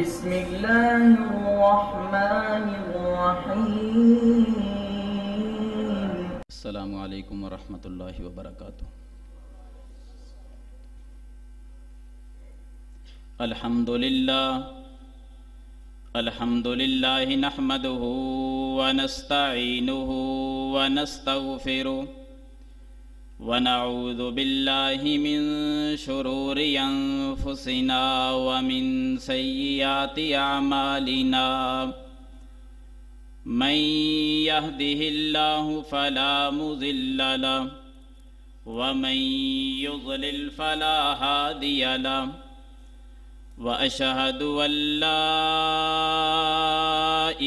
بسم الله الرحمن الرحيم. السلام علیکم ورحمۃ اللہ وبرکاتہ. الحمد للہ نحمده ونستعینه ونستغفره ونعوذ باللہ من شرور انفسنا ومن سیئات اعمالنا. من يهده الله فلا مضل له ومن يضلل فلا هادي له وأشهد أن لا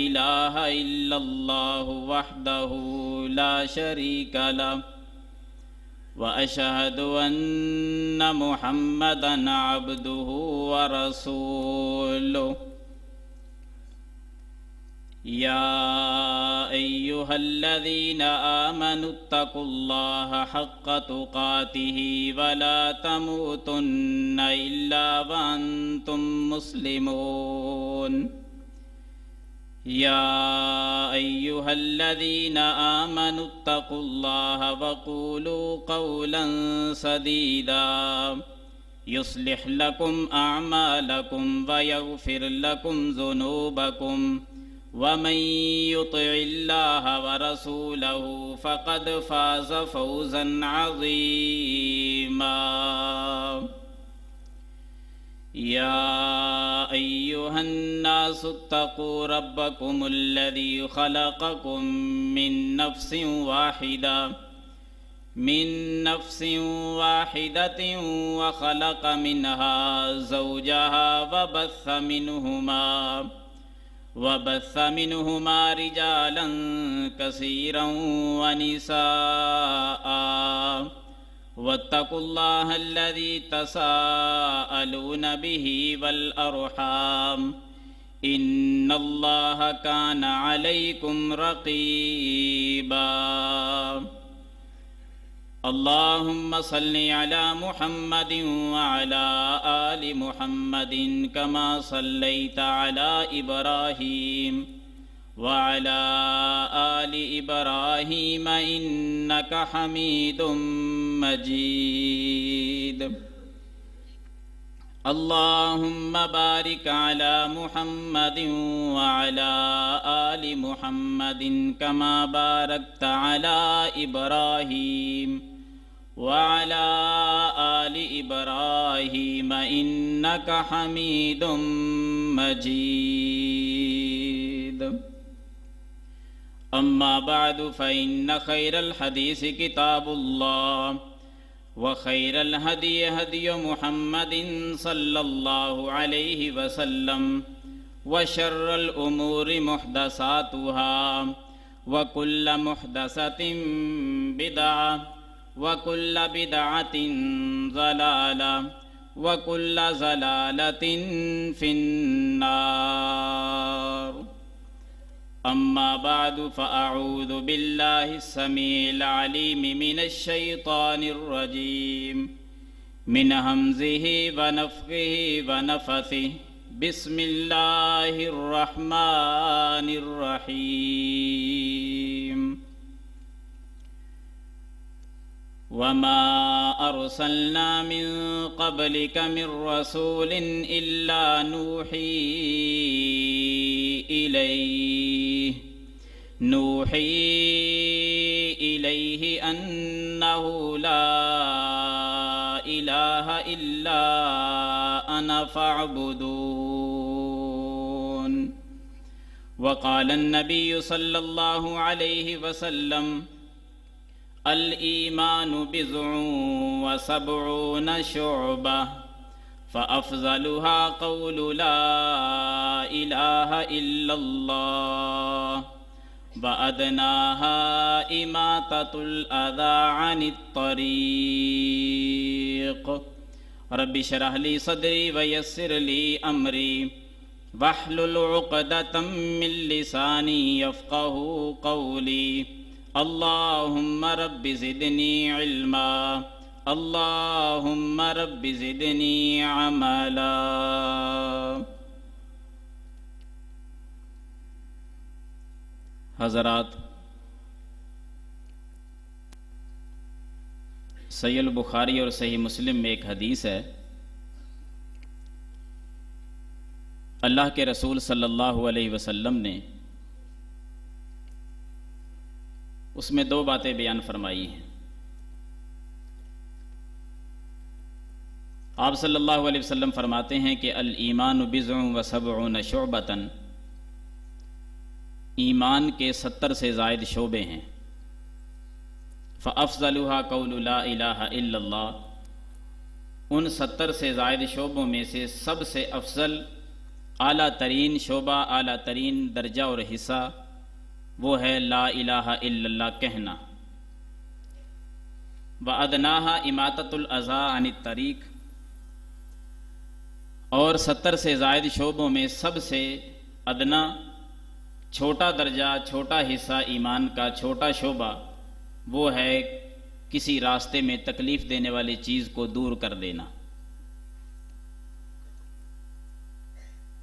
إله إلا الله وحده لا شريك له وأشهد أن محمدًا عبده ورسوله. يا أيها الذين آمنوا اتقوا الله حق تقاته ولا تموتن إلا وأنتم مسلمون. يا أيها الذين آمنوا اتقوا الله وقولوا قولا سديدا يصلح لكم أعمالكم ويغفر لكم ذنوبكم ومن يطع الله ورسوله فقد فاز فوزا عظيما. يا أيها الناس اتقوا ربكم الذي خلقكم من نفس واحدة وخلق منها زوجها وبث منهما رجالا كثيرا ونساء. واتقوا الله الذي تساءلون به والأرحام إن الله كان عليكم رقيبا. اللهم صل على محمد وعلى آل محمد كما صليت على إبراهيم وعلى آل إبراهيم إنك حميد مجيد. اللهم بارك على محمد وعلى آل محمد كما باركت على إبراهيم وعلى آل إبراهيم إنك حميد مجيد. أما بعد فإن خير الحديث كتاب الله وخير الهدي هدي محمد صلى الله عليه وسلم وشر الأمور محدثاتها وكل محدثة بدعة وكل بدعة ضلالة وكل ضلالة في النار. أما بعد فأعوذ بالله السميع العليم من الشيطان الرجيم من همزه ونفخه ونفثه. بسم الله الرحمن الرحيم. وما أرسلنا من قبلك من رسول إلا نوحي إليه أنه لا إله إلا أنا فاعبدون. وقال النبي صلى الله عليه وسلم الإيمان بضع وسبعون شعبة فأفضلها قول لا إله إلا الله وأدناها إماطة الأذى عن الطريق. رب اشرح لي صدري ويسر لي أمري واحلل عقدة من لساني يفقهوا قولي. اللهم رب زدني علما اللهم رب زدنی عملا. حضرات، صحیح البخاری اور صحیح مسلم میں ایک حدیث ہے، اللہ کے رسول صلی اللہ علیہ وسلم نے اس میں دو باتیں بیان فرمائی ہیں۔ آپ صلی اللہ علیہ وسلم فرماتے ہیں کہ الایمان بضع و سبعون شعبۃ، ایمان کے 70 سے زائد شعبے ہیں۔ فافضلها قول لا الہ الا اللہ، ان 70 سے زائد شعبوں میں سے سب سے افضل، اعلیٰ ترین شعبہ، اعلیٰ ترین درجہ اور حصہ وہ ہے لا الہ الا اللہ کہنا۔ وادناها اماطۃ الاذی عن الطریق، اور 70 سے زائد شعبوں میں سب سے ادنا، چھوٹا درجہ، چھوٹا حصہ ایمان کا، چھوٹا شعبہ وہ ہے کسی راستے میں تکلیف دینے والی چیز کو دور کر دینا۔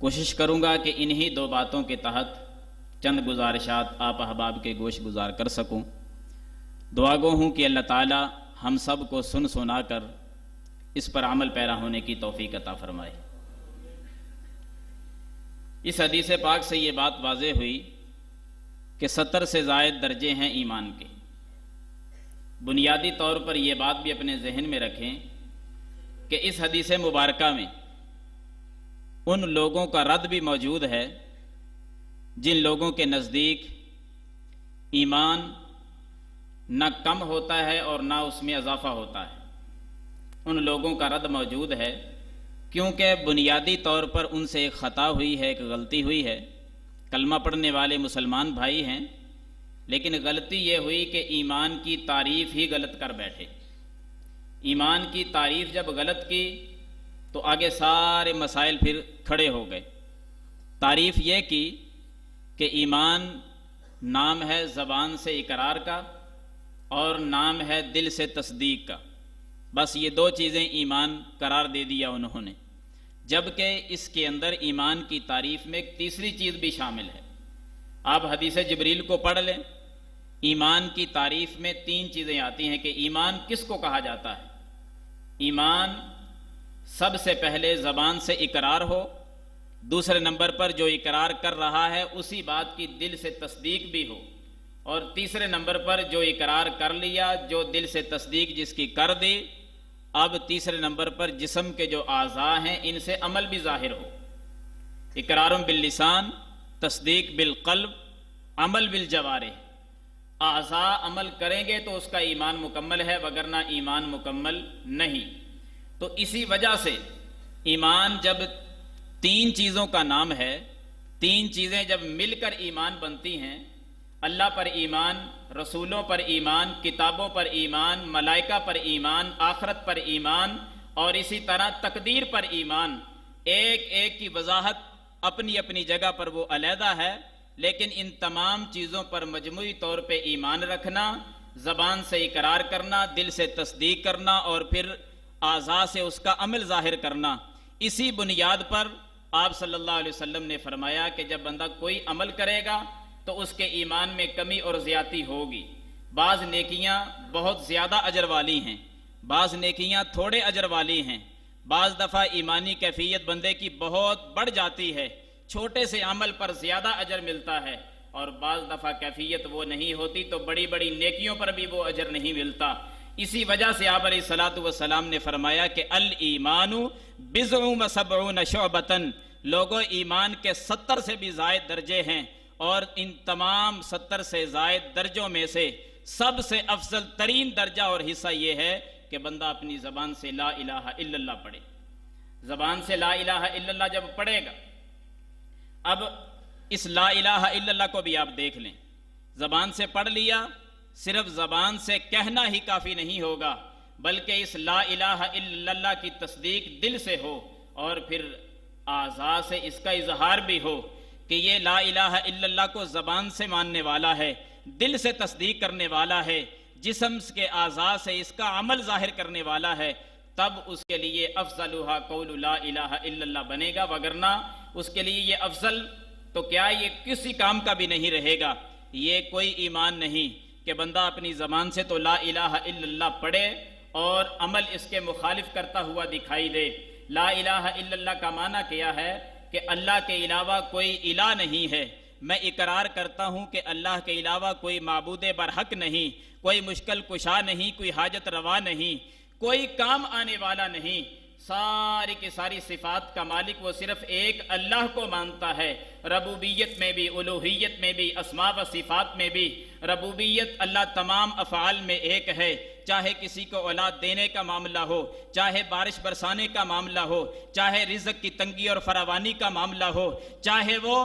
کوشش کروں گا کہ انہی دو باتوں کے تحت چند گزارشات آپ احباب کے گوش گزار کر سکوں۔ دعا گو ہوں کہ اللہ تعالی ہم سب کو سن سنا کر اس پر عمل پیرا ہونے کی توفیق عطا فرمائے۔ اس حدیث پاک سے یہ بات واضح ہوئی کہ 70 سے زائد درجے ہیں ایمان کے۔ بنیادی طور پر یہ بات بھی اپنے ذہن میں رکھیں کہ اس حدیث مبارکہ میں ان لوگوں کا رد بھی موجود ہے جن لوگوں کے نزدیک ایمان نہ کم ہوتا ہے اور نہ اس میں اضافہ ہوتا ہے۔ ان لوگوں کا رد موجود ہے کیونکہ بنیادی طور پر ان سے ایک خطا ہوئی ہے، ایک غلطی ہوئی ہے۔ کلمہ پڑھنے والے مسلمان بھائی ہیں، لیکن غلطی یہ ہوئی کہ ایمان کی تعریف ہی غلط کر بیٹھے۔ ایمان کی تعریف جب غلط کی تو آگے سارے مسائل پھر کھڑے ہو گئے۔ تعریف یہ کی کہ ایمان نام ہے زبان سے اقرار کا اور نام ہے دل سے تصدیق کا، بس یہ دو چیزیں ایمان قرار دے دیا انہوں نے، جبکہ اس کے اندر ایمان کی تعریف میں ایک تیسری چیز بھی شامل ہے۔ آپ حدیث جبریل کو پڑھ لیں، ایمان کی تعریف میں 3 چیزیں آتی ہیں کہ ایمان کس کو کہا جاتا ہے۔ ایمان سب سے پہلے زبان سے اقرار ہو، دوسرے نمبر پر جو اقرار کر رہا ہے اسی بات کی دل سے تصدیق بھی ہو، اور تیسرے نمبر پر جو اقرار کر لیا، جو دل سے تصدیق جس کی کر دی، اب تیسرے نمبر پر جسم کے جو اعضاء ہیں ان سے عمل بھی ظاہر ہو۔ اقرار باللسان، تصدیق بالقلب، عمل بالجوارح۔ اعضاء عمل کریں گے تو اس کا ایمان مکمل ہے، وگرنہ ایمان مکمل نہیں۔ تو اسی وجہ سے ایمان جب 3 چیزوں کا نام ہے، 3 چیزیں جب مل کر ایمان بنتی ہیں، اللہ پر ایمان، رسولوں پر ایمان، کتابوں پر ایمان، ملائکہ پر ایمان، آخرت پر ایمان، اور اسی طرح تقدیر پر ایمان، ایک ایک کی وضاحت اپنی اپنی جگہ پر وہ علیحدہ ہے، لیکن ان تمام چیزوں پر مجموعی طور پہ ایمان رکھنا، زبان سے اقرار کرنا، دل سے تصدیق کرنا، اور پھر اعضاء سے اس کا عمل ظاہر کرنا، اسی بنیاد پر آپ صلی اللہ علیہ وسلم نے فرمایا کہ جب بندہ کوئی عمل کرے گا تو اس کے ایمان میں کمی اور زیادتی ہوگی۔ بعض نیکیاں بہت زیادہ اجر والی ہیں، بعض نیکیاں تھوڑے اجر والی ہیں، بعض دفعہ ایمانی کیفیت بندے کی بہت بڑھ جاتی ہے، چھوٹے سے عمل پر زیادہ اجر ملتا ہے، اور بعض دفعہ کیفیت وہ نہیں ہوتی تو بڑی بڑی نیکیوں پر بھی وہ اجر نہیں ملتا۔ اسی وجہ سے آپ علیہ الصلوۃ والسلام نے فرمایا کہ الایمان بضع و سبعون شعبۃ، لوگوں ایمان کے 70 سے بھی زائد درجے ہیں، اور ان تمام 70 سے زائد درجوں میں سے سب سے افضل ترین درجہ اور حصہ یہ ہے کہ بندہ اپنی زبان سے لا الہ الا اللہ پڑھے۔ زبان سے لا الہ الا اللہ جب پڑھے گا، اب اس لا الہ الا اللہ کو بھی آپ دیکھ لیں، زبان سے پڑھ لیا، صرف زبان سے کہنا ہی کافی نہیں ہوگا، بلکہ اس لا الہ الا اللہ کی تصدیق دل سے ہو، اور پھر اعضاء سے اس کا اظہار بھی ہو کہ یہ لا الہ الا اللہ کو زبان سے ماننے والا ہے، دل سے تصدیق کرنے والا ہے، جسم کے اعضاء سے اس کا عمل ظاہر کرنے والا ہے، تب اس کے لیے افضلھا قول لا الہ الا اللہ بنے گا، وگرنہ اس کے لیے یہ افضل تو کیا یہ کسی کام کا بھی نہیں رہے گا۔ یہ کوئی ایمان نہیں کہ بندہ اپنی زبان سے تو لا الہ الا اللہ پڑھے اور عمل اس کے مخالف کرتا ہوا دکھائی دے۔ لا الہ الا اللہ کا معنی کیا ہے کہ اللہ کے علاوہ کوئی الہ نہیں ہے، میں اقرار کرتا ہوں کہ اللہ کے علاوہ کوئی معبود برحق نہیں، کوئی مشکل کشا نہیں، کوئی حاجت روا نہیں، کوئی کام آنے والا نہیں، ساری کی ساری صفات کا مالک وہ صرف ایک اللہ کو مانتا ہے، ربوبیت میں بھی، الوہیت میں بھی، اسماء و صفات میں بھی۔ ربوبیت اللہ تمام افعال میں ایک ہے، چاہے کسی کو اولاد دینے کا معاملہ ہو، چاہے بارش برسانے کا معاملہ ہو، چاہے رزق کی تنگی اور فراوانی کا معاملہ ہو، چاہے وہ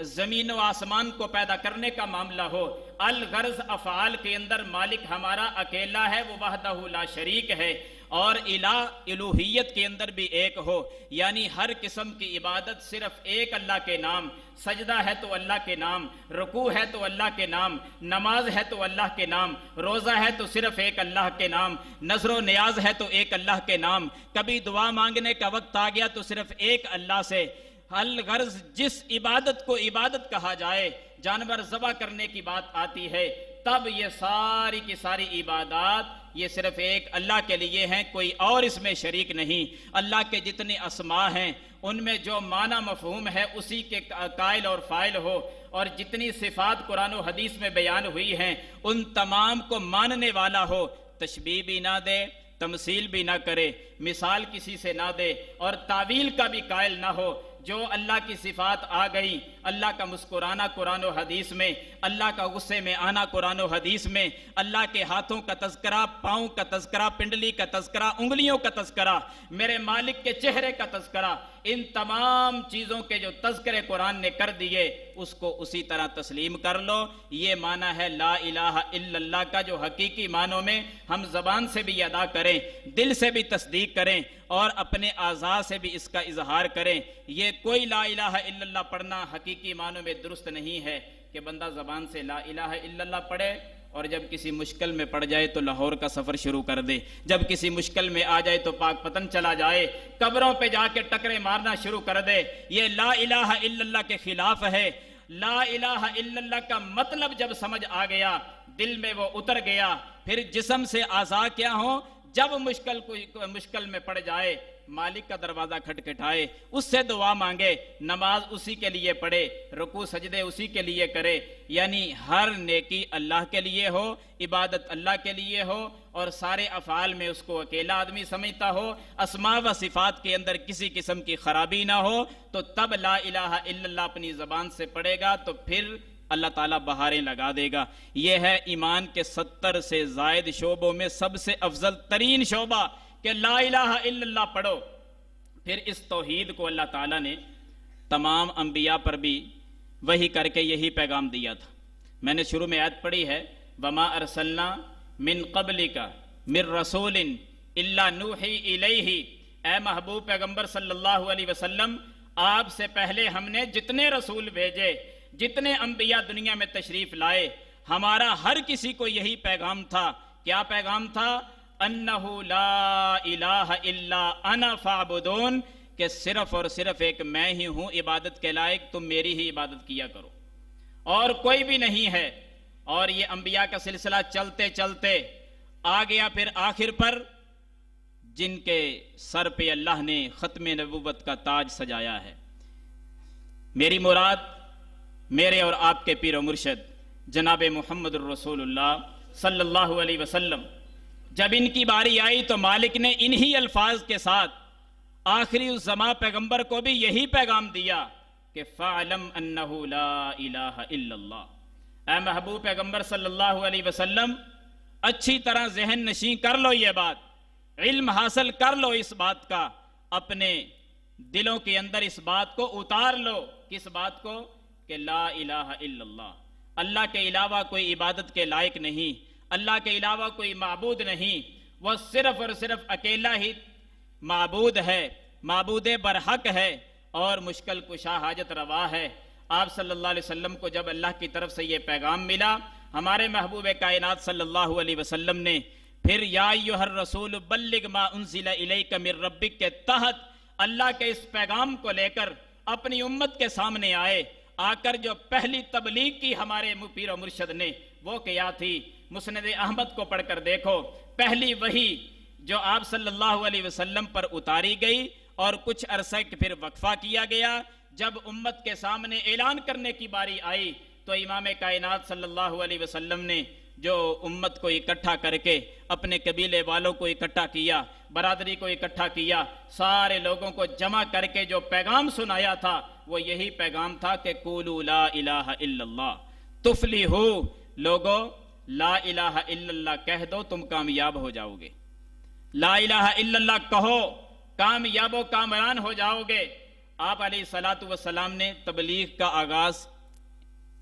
زمین و آسمان کو پیدا کرنے کا معاملہ ہو، الغرض افعال کے اندر مالک ہمارا اکیلا ہے، وہ وحدہ لا شریک ہے۔ اور الوہیت کے اندر بھی ایک ہو، یعنی ہر قسم کی عبادت صرف ایک اللہ کے نام، سجدہ ہے تو اللہ کے نام، رکوع ہے تو اللہ کے نام، نماز ہے تو اللہ کے نام، روزہ ہے تو صرف ایک اللہ کے نام، نذر و نیاز ہے تو ایک اللہ کے نام، کبھی دعا مانگنے کا وقت آ گیا تو صرف ایک اللہ سے۔ الغرض جس عبادت کو عبادت کہا جائے، جانور ذبح کرنے کی بات آتی ہے، تب یہ ساری کی ساری عبادات یہ صرف ایک اللہ کے لیے ہیں، کوئی اور اس میں شریک نہیں۔ اللہ کے جتنے اسماء ہیں ان میں جو معنی مفہوم ہے اسی کے قائل اور فاعل ہو، اور جتنی صفات قرآن و حدیث میں بیان ہوئی ہیں ان تمام کو ماننے والا ہو، تشبیہ بھی نہ دے، تمثیل بھی نہ کرے، مثال کسی سے نہ دے، اور تعویل کا بھی قائل نہ ہو۔ جو اللہ کی صفات آ گئی، اللہ کا مسکرانا قرآن و حدیث میں، اللہ کا غصے میں آنا قرآن و حدیث میں، اللہ کے ہاتھوں کا تذکرہ، پاؤں کا تذکرہ، پنڈلی کا تذکرہ، انگلیوں کا تذکرہ، میرے مالک کے چہرے کا تذکرہ، ان تمام چیزوں کے جو تذکرے قرآن نے کر دیے اس کو اسی طرح تسلیم کر لو۔ یہ معنی ہے لا الہ الا اللہ کا، جو حقیقی معنوں میں ہم زبان سے بھی ادا کریں، دل سے بھی تصدیق کریں اور اپنے اعضاء سے بھی اس کا اظہار کریں۔ یہ کوئی لا الہ الا اللہ پڑھنا حقیقی معنوں میں درست نہیں ہے کہ بندہ زبان سے لا الہ الا اللہ پڑھے اور جب کسی مشکل میں پڑ جائے تو لاہور کا سفر شروع کر دے، جب کسی مشکل میں آ جائے تو پاک پتن چلا جائے، قبروں پہ جا کے ٹکرے مارنا شروع کر دے۔ یہ لا الہ الا اللہ کے خلاف ہے۔ لا الہ الا اللہ کا مطلب جب سمجھ آ گیا، دل میں وہ اتر گیا، پھر جسم سے اعضاء کیا ہوں، جب مشکل میں پڑ جائے مالک کا دروازہ کھٹکھٹائے، اس سے دعا مانگے، نماز اسی کے لیے پڑھے، رکوع سجدے اسی کے لیے کرے، یعنی ہر نیکی اللہ کے لیے ہو، عبادت اللہ کے لیے ہو، اور سارے افعال میں اس کو اکیلا آدمی سمجھتا ہو، اسماء و صفات کے اندر کسی قسم کی خرابی نہ ہو، تو تب لا الہ الا اللہ اپنی زبان سے پڑھے گا تو پھر اللہ تعالیٰ بہاریں لگا دے گا۔ یہ ہے ایمان کے 70 سے زائد شعبوں میں سب سے افضل ترین شعبہ کہ لا الہ الا اللہ پڑھو۔ پھر اس توحید کو اللہ تعالیٰ نے تمام انبیاء پر بھی وحی کر کے یہی پیغام دیا تھا۔ میں نے شروع میں آیت پڑھی ہے وَمَا أَرْسَلْنَا مِن قَبْلِكَ مِن رَسُولٍ إِلَّا نُوحِي إِلَيْهِ، اے محبوب پیغمبر صلی اللہ علیہ وسلم، آپ سے پہلے ہم نے جتنے رسول بھیجے، جتنے انبیاء دنیا میں تشریف لائے، ہمارا ہر کسی کو یہی پیغام تھا۔ کیا پیغام تھا؟ انہ لا الہ الا انا فاعبدون، کہ صرف اور صرف ایک میں ہی ہوں عبادت کے لائق، تم میری ہی عبادت کیا کرو، اور کوئی بھی نہیں ہے۔ اور یہ انبیاء کا سلسلہ چلتے چلتے آ گیا پھر آخر پر جن کے سر پہ اللہ نے ختم نبوت کا تاج سجایا ہے۔ میری مراد میرے اور آپ کے پیر و مرشد جناب محمد الرسول اللہ صلی اللہ علیہ وسلم، جب ان کی باری آئی تو مالک نے انہی الفاظ کے ساتھ آخری الزماں پیغمبر کو بھی یہی پیغام دیا کہ فَعْلَمْ أَنَّهُ لَا إِلَهَ إِلَّا اللَّهُ، اے محبوب پیغمبر صلی اللہ علیہ وسلم اچھی طرح ذہن نشین کر لو، یہ بات علم حاصل کر لو، اس بات کا اپنے دلوں کے اندر اس بات کو اتار لو۔ کس بات کو؟ کہ لا الہ الا اللہ، اللہ کے علاوہ کوئی عبادت کے لائق نہیں، اللہ کے علاوہ کوئی معبود نہیں، وہ صرف اور صرف اکیلا ہی معبود ہے، معبود برحق ہے اور مشکل کشا حاجت روا ہے۔ آپ صلی اللہ علیہ وسلم کو جب اللہ کی طرف سے یہ پیغام ملا، ہمارے محبوب کائنات صلی اللہ علیہ وسلم نے پھر یا ایھا الرسول بلغ ما انزل الیک من ربک کے تحت اللہ کے اس پیغام کو لے کر اپنی امت کے سامنے آئے، آ کر جو پہلی تبلیغ کی ہمارے پیر و مرشد نے وہ کیا تھی؟ مسند احمد کو پڑھ کر دیکھو، پہلی وحی جو آپ صلی اللہ علیہ وسلم پر اتاری گئی اور کچھ عرصہ پھر وقفہ کیا گیا، جب امت کے سامنے اعلان کرنے کی باری آئی تو امام کائنات صلی اللہ علیہ وسلم نے جو امت کو اکٹھا کر کے اپنے قبیلے والوں کو اکٹھا کیا، برادری کو اکٹھا کیا، سارے لوگوں کو جمع کر کے جو پیغام سنایا تھا وہ یہی پیغام تھا کہ قولوا لا الہ الا اللہ تفلحو، لوگو لا الہ الا اللہ کہہ دو تم کامیاب ہو جاؤ گے، لا الہ الا اللہ کہو کامیاب و کامران ہو جاؤ گے۔ آپ علیہ الصلوۃ والسلام نے تبلیغ کا آغاز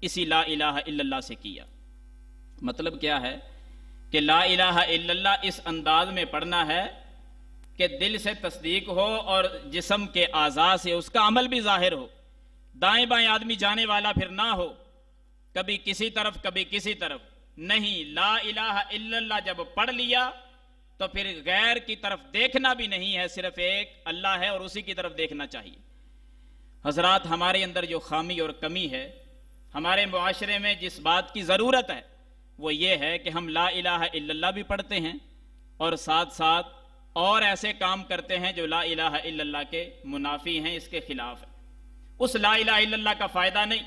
اسی لا الہ الا اللہ سے کیا۔ مطلب کیا ہے کہ لا الہ الا اللہ اس انداز میں پڑھنا ہے کہ دل سے تصدیق ہو اور جسم کے اعضاء سے اس کا عمل بھی ظاہر ہو، دائیں بائیں آدمی جانے والا پھر نہ ہو، کبھی کسی طرف کبھی کسی طرف نہیں، لا الہ الا اللہ جب پڑھ لیا تو پھر غیر کی طرف دیکھنا بھی نہیں ہے، صرف ایک اللہ ہے اور اسی کی طرف دیکھنا چاہیے۔ حضرات، ہمارے اندر جو خامی اور کمی ہے، ہمارے معاشرے میں جس بات کی ضرورت ہے وہ یہ ہے کہ ہم لا الہ الا اللہ بھی پڑھتے ہیں اور ساتھ ساتھ اور ایسے کام کرتے ہیں جو لا الہ الا اللہ کے منافی ہیں، اس کے خلاف ہے۔ اس لا الہ الا اللہ کا فائدہ نہیں،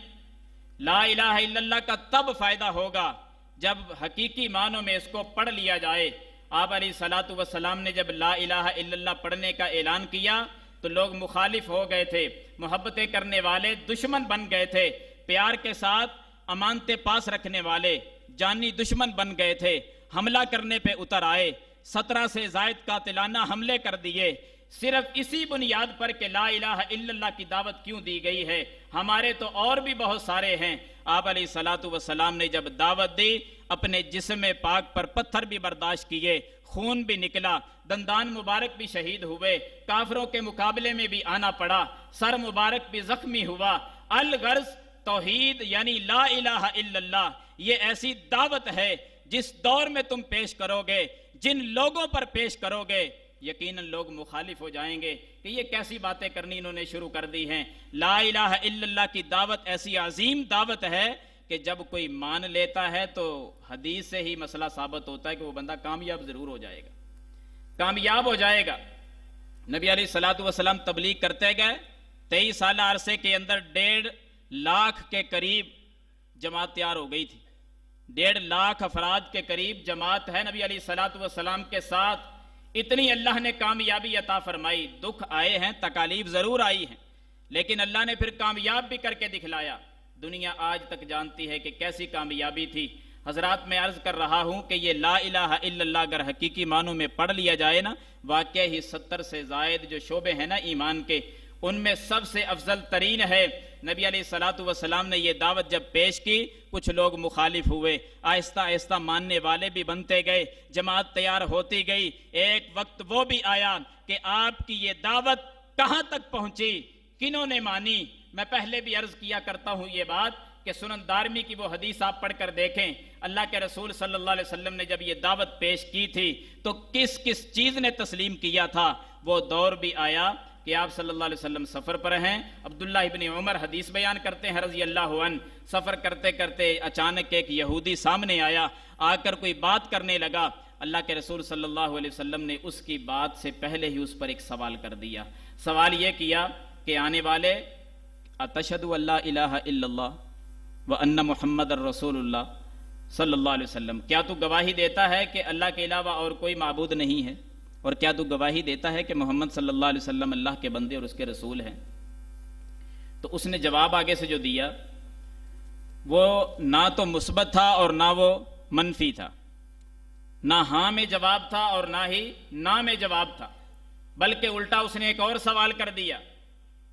لا الہ الا اللہ کا تب فائدہ ہوگا جب حقیقی معنوں میں اس کو پڑھ لیا جائے۔ آپ علیہ الصلوۃ والسلام نے جب لا الہ الا اللہ پڑھنے کا اعلان کیا تو لوگ مخالف ہو گئے تھے، محبتیں کرنے والے دشمن بن گئے تھے، پیار کے ساتھ امانتیں پاس رکھنے والے جانی دشمن بن گئے تھے، حملہ کرنے پہ اتر آئے، 17 سے زائد قاتلانہ حملے کر دیے، صرف اسی بنیاد پر کہ لا الہ الا اللہ کی دعوت کیوں دی گئی ہے۔ ہمارے تو اور بھی بہت سارے ہیں۔ آپ علیہ الصلوۃ والسلام نے جب دعوت دی، اپنے جسم پاک پر پتھر بھی برداشت کیے، خون بھی نکلا، دندان مبارک بھی شہید ہوئے، کافروں کے مقابلے میں بھی آنا پڑا، سر مبارک بھی زخمی ہوا۔ الغرض توحید یعنی لا الہ الا اللہ یہ ایسی دعوت ہے جس دور میں تم پیش کرو گے، جن لوگوں پر پیش کرو گے، یقیناً لوگ مخالف ہو جائیں گے کہ یہ کیسی باتیں کرنی انہوں نے شروع کر دی ہیں۔ لا الہ الا اللہ کی دعوت ایسی عظیم دعوت ہے کہ جب کوئی مان لیتا ہے تو حدیث سے ہی مسئلہ ثابت ہوتا ہے کہ وہ بندہ کامیاب ضرور ہو جائے گا، کامیاب ہو جائے گا۔ نبی علیہ الصلوۃ والسلام تبلیغ کرتے گئے، 23 سالہ عرصے کے اندر 1.5 لاکھ کے قریب جماعت تیار ہو گئی تھی، 1.5 لاکھ افراد کے قریب جماعت ہے نبی علیہ الصلوۃ والسلام کے ساتھ۔ اتنی اللہ نے کامیابی عطا فرمائی، دکھ آئے ہیں، تکالیف ضرور آئی ہیں، لیکن اللہ نے پھر کامیاب بھی کر کے دکھلایا۔ دنیا آج تک جانتی ہے کہ کیسی کامیابی تھی۔ حضرات، میں عرض کر رہا ہوں کہ یہ لا الہ الا اللہ اگر حقیقی معنوں میں پڑھ لیا جائے نا، واقعی ہی 70 سے زائد جو شعبے ہیں نا ایمان کے، ان میں سب سے افضل ترین ہے۔ نبی علیہ الصلوۃ والسلام نے یہ دعوت جب پیش کی، کچھ لوگ مخالف ہوئے، آہستہ آہستہ ماننے والے بھی بنتے گئے، جماعت تیار ہوتی گئی۔ ایک وقت وہ بھی آیا کہ آپ کی یہ دعوت کہاں تک پہنچی، کنہوں نے مانی۔ میں پہلے بھی عرض کیا کرتا ہوں یہ بات کہ سنن دارمی کی وہ حدیث آپ پڑھ کر دیکھیں، اللہ کے رسول صلی اللہ علیہ وسلم نے جب یہ دعوت پیش کی تھی تو کس کس چیز نے تسلیم کیا تھا۔ وہ دور بھی آیا کہ آپ صلی اللہ علیہ وسلم سفر پر ہیں۔ عبداللہ ابن عمر حدیث بیان کرتے ہیں رضی اللہ عنہ، سفر کرتے کرتے اچانک ایک یہودی سامنے آیا، آ کر کوئی بات کرنے لگا۔ اللہ کے رسول صلی اللہ علیہ وسلم نے اس کی بات سے پہلے ہی اس پر ایک سوال کر دیا۔ سوال یہ کیا کہ آنے والے اتشہد ان لا الہ الا اللہ وان محمد الرسول اللہ صلی اللہ علیہ وسلم، کیا تو گواہی دیتا ہے کہ اللہ کے علاوہ اور کوئی معبود نہیں ہے، اور کیا تو گواہی دیتا ہے کہ محمد صلی اللہ علیہ وسلم اللہ کے بندے اور اس کے رسول ہیں؟ تو اس نے جواب آگے سے جو دیا وہ نہ تو مثبت تھا اور نہ وہ منفی تھا، نہ ہاں میں جواب تھا اور نہ ہی نہ میں جواب تھا، بلکہ الٹا اس نے ایک اور سوال کر دیا۔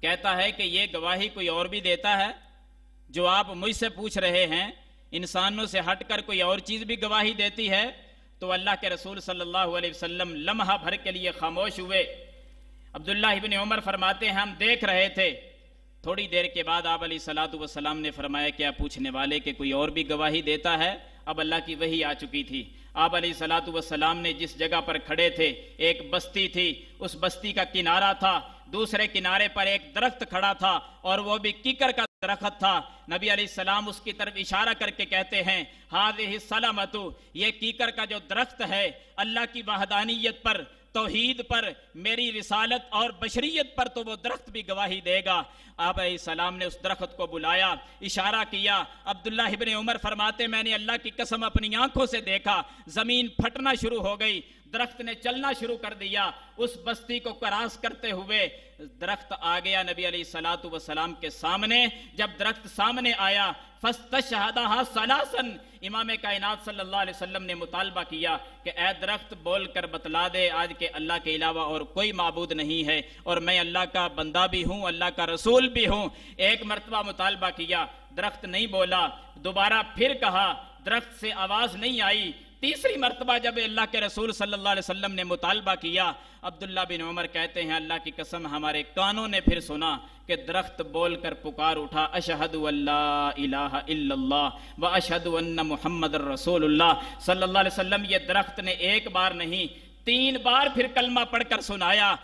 کہتا ہے کہ یہ گواہی کوئی اور بھی دیتا ہے جو آپ مجھ سے پوچھ رہے ہیں، انسانوں سے ہٹ کر کوئی اور چیز بھی گواہی دیتی ہے؟ تو اللہ کے رسول صلی اللہ علیہ وسلم لمحہ بھر کے لیے خاموش ہوئے۔ عبداللہ ابن عمر فرماتے ہیں ہم دیکھ رہے تھے، تھوڑی دیر کے بعد آپ علیہ الصلوۃ والسلام نے فرمایا کیا پوچھنے والے کہ کوئی اور بھی گواہی دیتا ہے؟ اب اللہ کی وحی آ چکی تھی۔ آپ علیہ الصلوۃ والسلام نے جس جگہ پر کھڑے تھے ایک بستی تھی، اس بستی کا کنارہ تھا، دوسرے کنارے پر ایک درخت کھڑا تھا اور وہ بھی کیکر کا درخت تھا، نبی علیہ السلام اس کی طرف اشارہ کر کے کہتے ہیں ہذہ السلمۃ، یہ کیکر کا جو درخت ہے اللہ کی وحدانیت پر، توحید پر، میری رسالت اور بشریت پر تو وہ درخت بھی گواہی دے گا۔ آپ علیہ السلام نے اس درخت کو بلایا، اشارہ کیا۔ عبداللہ ابن عمر فرماتے میں نے اللہ کی قسم اپنی آنکھوں سے دیکھا، زمین پھٹنا شروع ہو گئی، درخت نے چلنا شروع کر دیا، اس بستی کو کراس کرتے ہوئے درخت آ گیا نبی علیہ الصلوۃ والسلام کے سامنے۔ جب درخت سامنے آیا فاستشہدھا ثلاثا، امام کائنات صلی اللہ علیہ وسلم نے مطالبہ کیا کہ اے درخت بول کر بتلا دے آج کے اللہ کے علاوہ اور کوئی معبود نہیں ہے، اور میں اللہ کا بندہ بھی ہوں، اللہ کا رسول بھی ہوں۔ ایک مرتبہ مطالبہ کیا، درخت نہیں بولا، دوبارہ پھر کہا، درخت سے آواز نہیں آئی۔ تیسری مرتبہ جب اللہ کے رسول صلی اللہ علیہ وسلم نے مطالبہ کیا، عبداللہ بن عمر کہتے ہیں اللہ کی قسم ہمارے کانوں نے پھر سنا کہ درخت بول کر پکار اٹھا، اشہد ان لا الہ الا اللہ و اشہد ان محمد رسول اللہ صلی اللہ علیہ وسلم۔ یہ درخت نے ایک بار نہیں 3 بار پھر کلمہ پڑھ کر سنایا۔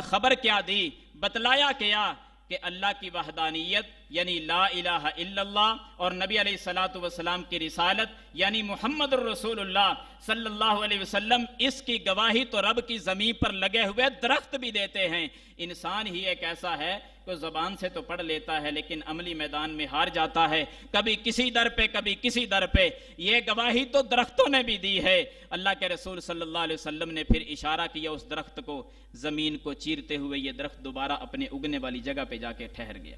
خبر کیا دی، بتلایا کیا کہ اللہ کی وحدانیت یعنی لا الہ الا اللہ اور نبی علیہ الصلوۃ والسلام کی رسالت یعنی محمد الرسول اللہ صلی اللہ علیہ وسلم، اس کی گواہی تو رب کی زمین پر لگے ہوئے درخت بھی دیتے ہیں۔ انسان ہی ایک ایسا ہے کہ زبان سے تو پڑھ لیتا ہے لیکن عملی میدان میں ہار جاتا ہے، کبھی کسی در پہ کبھی کسی در پہ۔ یہ گواہی تو درختوں نے بھی دی ہے۔ اللہ کے رسول صلی اللہ علیہ وسلم نے پھر اشارہ کیا اس درخت کو، زمین کو چیرتے ہوئے یہ درخت دوبارہ اپنے اگنے والی جگہ پہ جا کے ٹھہر گیا۔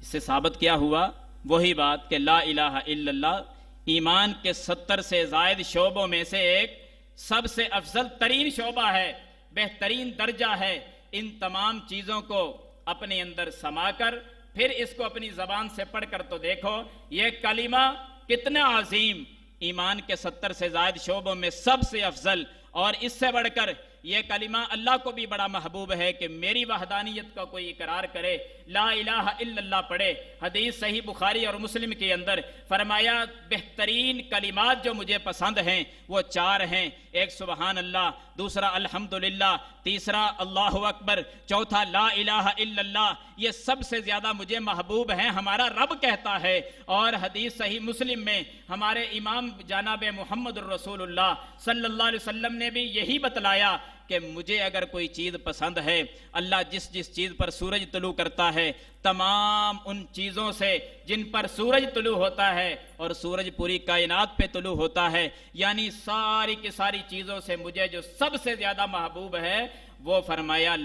اس سے ثابت کیا ہوا؟ وہی بات کہ لا الہ الا اللہ ایمان کے 70 سے زائد شعبوں میں سے ایک سب سے افضل ترین شعبہ ہے، بہترین درجہ ہے۔ ان تمام چیزوں کو اپنے اندر سما کر پھر اس کو اپنی زبان سے پڑھ کر تو دیکھو یہ کلمہ کتنا عظیم، ایمان کے 70 سے زائد شعبوں میں سب سے افضل، اور اس سے بڑھ کر یہ کلمہ اللہ کو بھی بڑا محبوب ہے کہ میری وحدانیت کا کوئی اقرار کرے، لا الہ الا اللہ پڑھے۔ حدیث صحیح بخاری اور مسلم کے اندر فرمایا بہترین کلمات جو مجھے پسند ہیں وہ 4 ہیں، ایک سبحان اللہ، دوسرا الحمدللہ، تیسرا اللہ اکبر، چوتھا لا الہ الا اللہ۔ یہ سب سے زیادہ مجھے محبوب ہیں، ہمارا رب کہتا ہے۔ اور حدیث صحیح مسلم میں ہمارے امام جناب محمد الرسول اللہ صلی اللہ علیہ وسلم نے بھی یہی بتلایا کہ مجھے اگر کوئی چیز پسند ہے، اللہ جس جس چیز پر سورج طلوع کرتا ہے، تمام ان چیزوں سے جن پر سورج طلوع ہوتا ہے اور سورج پوری کائنات پہ طلوع ہوتا ہے، یعنی ساری کی ساری چیزوں سے مجھے جو سب سے زیادہ محبوب ہے وہ فرمایا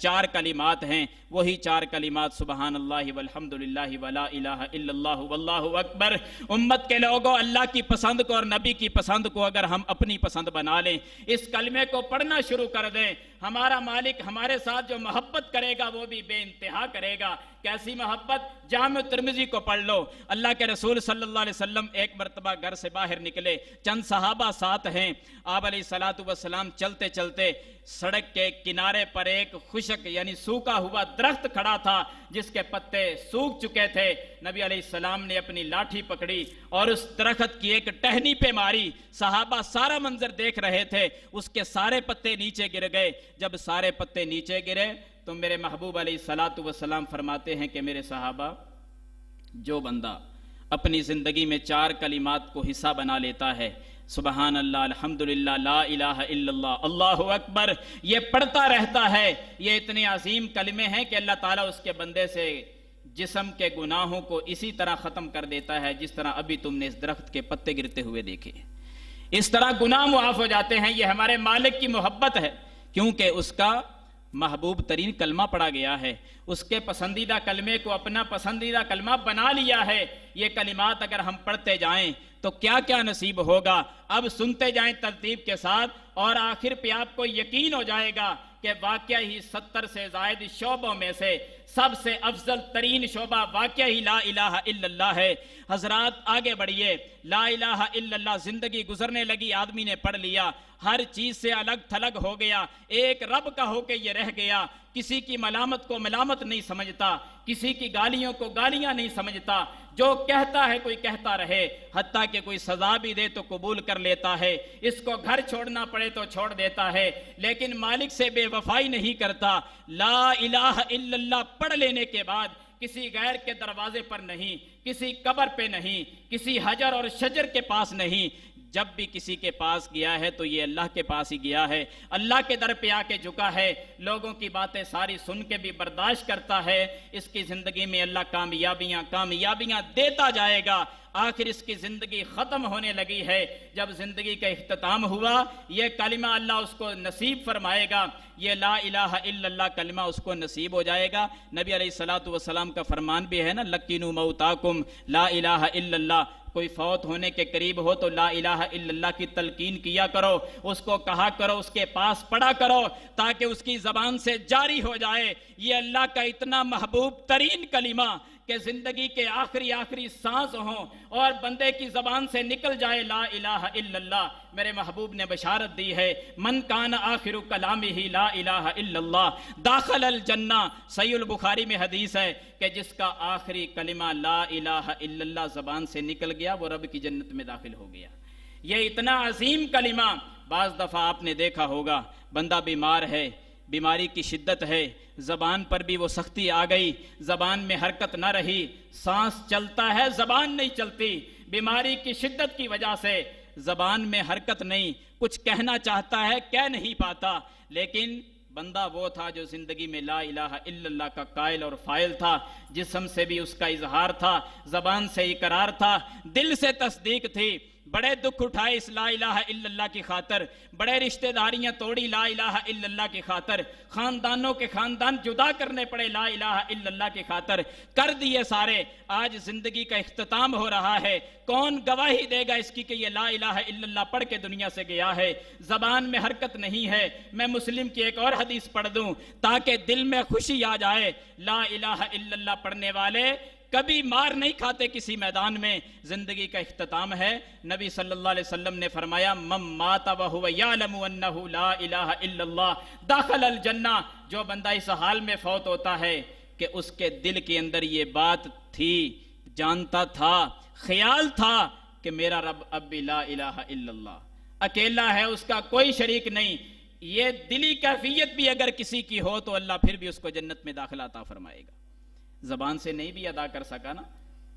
4 کلمات ہیں، وہی 4 کلمات سبحان اللہ والحمدللہ ولا الہ الا اللہ واللہ اکبر۔ امت کے لوگوں، اللہ کی پسند کو اور نبی کی پسند کو اگر ہم اپنی پسند بنا لیں، اس کلمے کو پڑھنا شروع کر دیں، ہمارا مالک ہمارے ساتھ جو محبت کرے گا وہ بھی بے انتہا کرے گا۔ کیسی محبت؟ جامع ترمذی کو پڑھ لو، اللہ کے رسول صلی اللہ علیہ وسلم ایک مرتبہ گھر سے باہر نکلے، چند صحابہ ساتھ ہیں، آپ علیہ الصلوۃ والسلام چلتے چلتے سڑک کے کنارے پر ایک خشک یعنی سوکھا ہوا درخت کھڑا تھا جس کے پتے سوکھ چکے تھے۔ نبی علیہ السلام نے اپنی لاٹھی پکڑی اور اس درخت کی ایک ٹہنی پہ ماری، صحابہ سارا منظر دیکھ رہے تھے، اس کے سارے پتے نیچے گر گئے۔ جب سارے پتے نیچے گرے تو میرے محبوب علیہ الصلوۃ والسلام فرماتے ہیں کہ میرے صحابہ، جو بندہ اپنی زندگی میں 4 کلمات کو حصہ بنا لیتا ہے، سبحان اللہ، الحمدللہ، لا الہ الا اللہ، اللہ اکبر، یہ پڑھتا رہتا ہے، یہ اتنے عظیم کلمے ہیں کہ اللہ تعالیٰ اس کے بندے سے جسم کے گناہوں کو اسی طرح ختم کر دیتا ہے جس طرح ابھی تم نے اس درخت کے پتے گرتے ہوئے دیکھے، اس طرح گناہ معاف ہو جاتے ہیں۔ یہ ہمارے مالک کی محبت ہے کیونکہ اس کا محبوب ترین کلمہ پڑھا گیا ہے، اس کے پسندیدہ کلمے کو اپنا پسندیدہ کلمہ بنا لیا ہے۔ یہ کلمات اگر ہم پڑھتے جائیں تو کیا کیا نصیب ہوگا، اب سنتے جائیں ترتیب کے ساتھ، اور آخر پہ آپ کو یقین ہو جائے گا کہ واقعہ ہی 70 سے زائد شعبوں میں سے سب سے افضل ترین شعبہ واقعہ ہی لا الہ الا اللہ ہے۔ حضرات آگے بڑھیے، لا الہ الا اللہ زندگی گزرنے لگی، آدمی نے پڑھ لیا، ہر چیز سے الگ تھلگ ہو گیا، ایک رب کا ہو کے یہ رہ گیا، کسی کی ملامت کو ملامت نہیں سمجھتا، کسی کی گالیوں کو گالیاں نہیں سمجھتا، جو کہتا ہے کوئی کہتا رہے، حتیٰ کہ کوئی سزا بھی دے تو قبول کر لیتا ہے، اس کو گھر چھوڑنا پڑے تو چھوڑ دیتا ہے، لیکن مالک سے بے وفائی نہیں کرتا۔ لا الہ الا اللہ پڑھ لینے کے بعد کسی غیر کے دروازے پر نہیں، کسی قبر پہ نہیں، کسی حجر اور شجر کے پاس نہیں، جب بھی کسی کے پاس گیا ہے تو یہ اللہ کے پاس ہی گیا ہے، اللہ کے در پہ آ کے جھکا ہے، لوگوں کی باتیں ساری سن کے بھی برداشت کرتا ہے۔ اس کی زندگی میں اللہ کامیابیاں دیتا جائے گا۔ آخر اس کی زندگی ختم ہونے لگی ہے، جب زندگی کا اختتام ہوا یہ کلمہ اللہ اس کو نصیب فرمائے گا، یہ لا الہ الا اللہ کلمہ اس کو نصیب ہو جائے گا۔ نبی علیہ السلام کا فرمان بھی ہے نا، لقینوا موتاکم لا الہ الا اللہ، کوئی فوت ہونے کے قریب ہو تو لا الہ الا اللہ کی تلقین کیا کرو، اس کو کہا کرو، اس کے پاس پڑھا کرو تاکہ اس کی زبان سے جاری ہو جائے۔ یہ اللہ کا اتنا محبوب ترین کلمہ کہ زندگی کے آخری سانس ہوں اور بندے کی زبان سے نکل جائے لا الہ الا اللہ۔ میرے محبوب نے بشارت دی ہے، من کان آخر کلامہ لا الہ الا اللہ داخل الجنہ۔ صحیح البخاری میں حدیث ہے کہ جس کا آخری کلمہ لا الہ الا اللہ زبان سے نکل گیا وہ رب کی جنت میں داخل ہو گیا۔ یہ اتنا عظیم کلمہ، بعض دفعہ آپ نے دیکھا ہوگا بندہ بیمار ہے، بیماری کی شدت ہے، زبان پر بھی وہ سختی آ گئی، زبان میں حرکت نہ رہی، سانس چلتا ہے زبان نہیں چلتی، بیماری کی شدت کی وجہ سے زبان میں حرکت نہیں، کچھ کہنا چاہتا ہے کہہ نہیں پاتا، لیکن بندہ وہ تھا جو زندگی میں لا الہ الا اللہ کا قائل اور فاعل تھا، جسم سے بھی اس کا اظہار تھا، زبان سے اقرار تھا، دل سے تصدیق تھی، بڑے دکھ اٹھائے اس لا الہ الا اللہ کی خاطر، بڑے رشتہ داریاں توڑی لا الہ الا اللہ کی خاطر، خاندانوں کے خاندان جدا کرنے پڑے لا الہ الا اللہ کی خاطر، کر دیے سارے۔ آج زندگی کا اختتام ہو رہا ہے، کون گواہی دے گا اس کی کہ یہ لا الہ الا اللہ پڑھ کے دنیا سے گیا ہے؟ زبان میں حرکت نہیں ہے۔ میں مسلم کی ایک اور حدیث پڑھ دوں تاکہ دل میں خوشی آ جائے، لا الہ الا اللہ پڑھنے والے کبھی مار نہیں کھاتے کسی میدان میں۔ زندگی کا اختتام ہے، نبی صلی اللہ علیہ وسلم نے فرمایا من مات وهو يعلم انه لا الہ الا اللہ داخل الجنہ۔ جو بندہ اس حال میں فوت ہوتا ہے کہ اس کے دل کے اندر یہ بات تھی، جانتا تھا، خیال تھا کہ میرا رب اب بھی لا الہ الا اللہ اکیلا ہے، اس کا کوئی شریک نہیں، یہ دلی کیفیت بھی اگر کسی کی ہو تو اللہ پھر بھی اس کو جنت میں داخلہ عطا فرمائے گا۔ زبان سے نہیں بھی ادا کر سکا نا،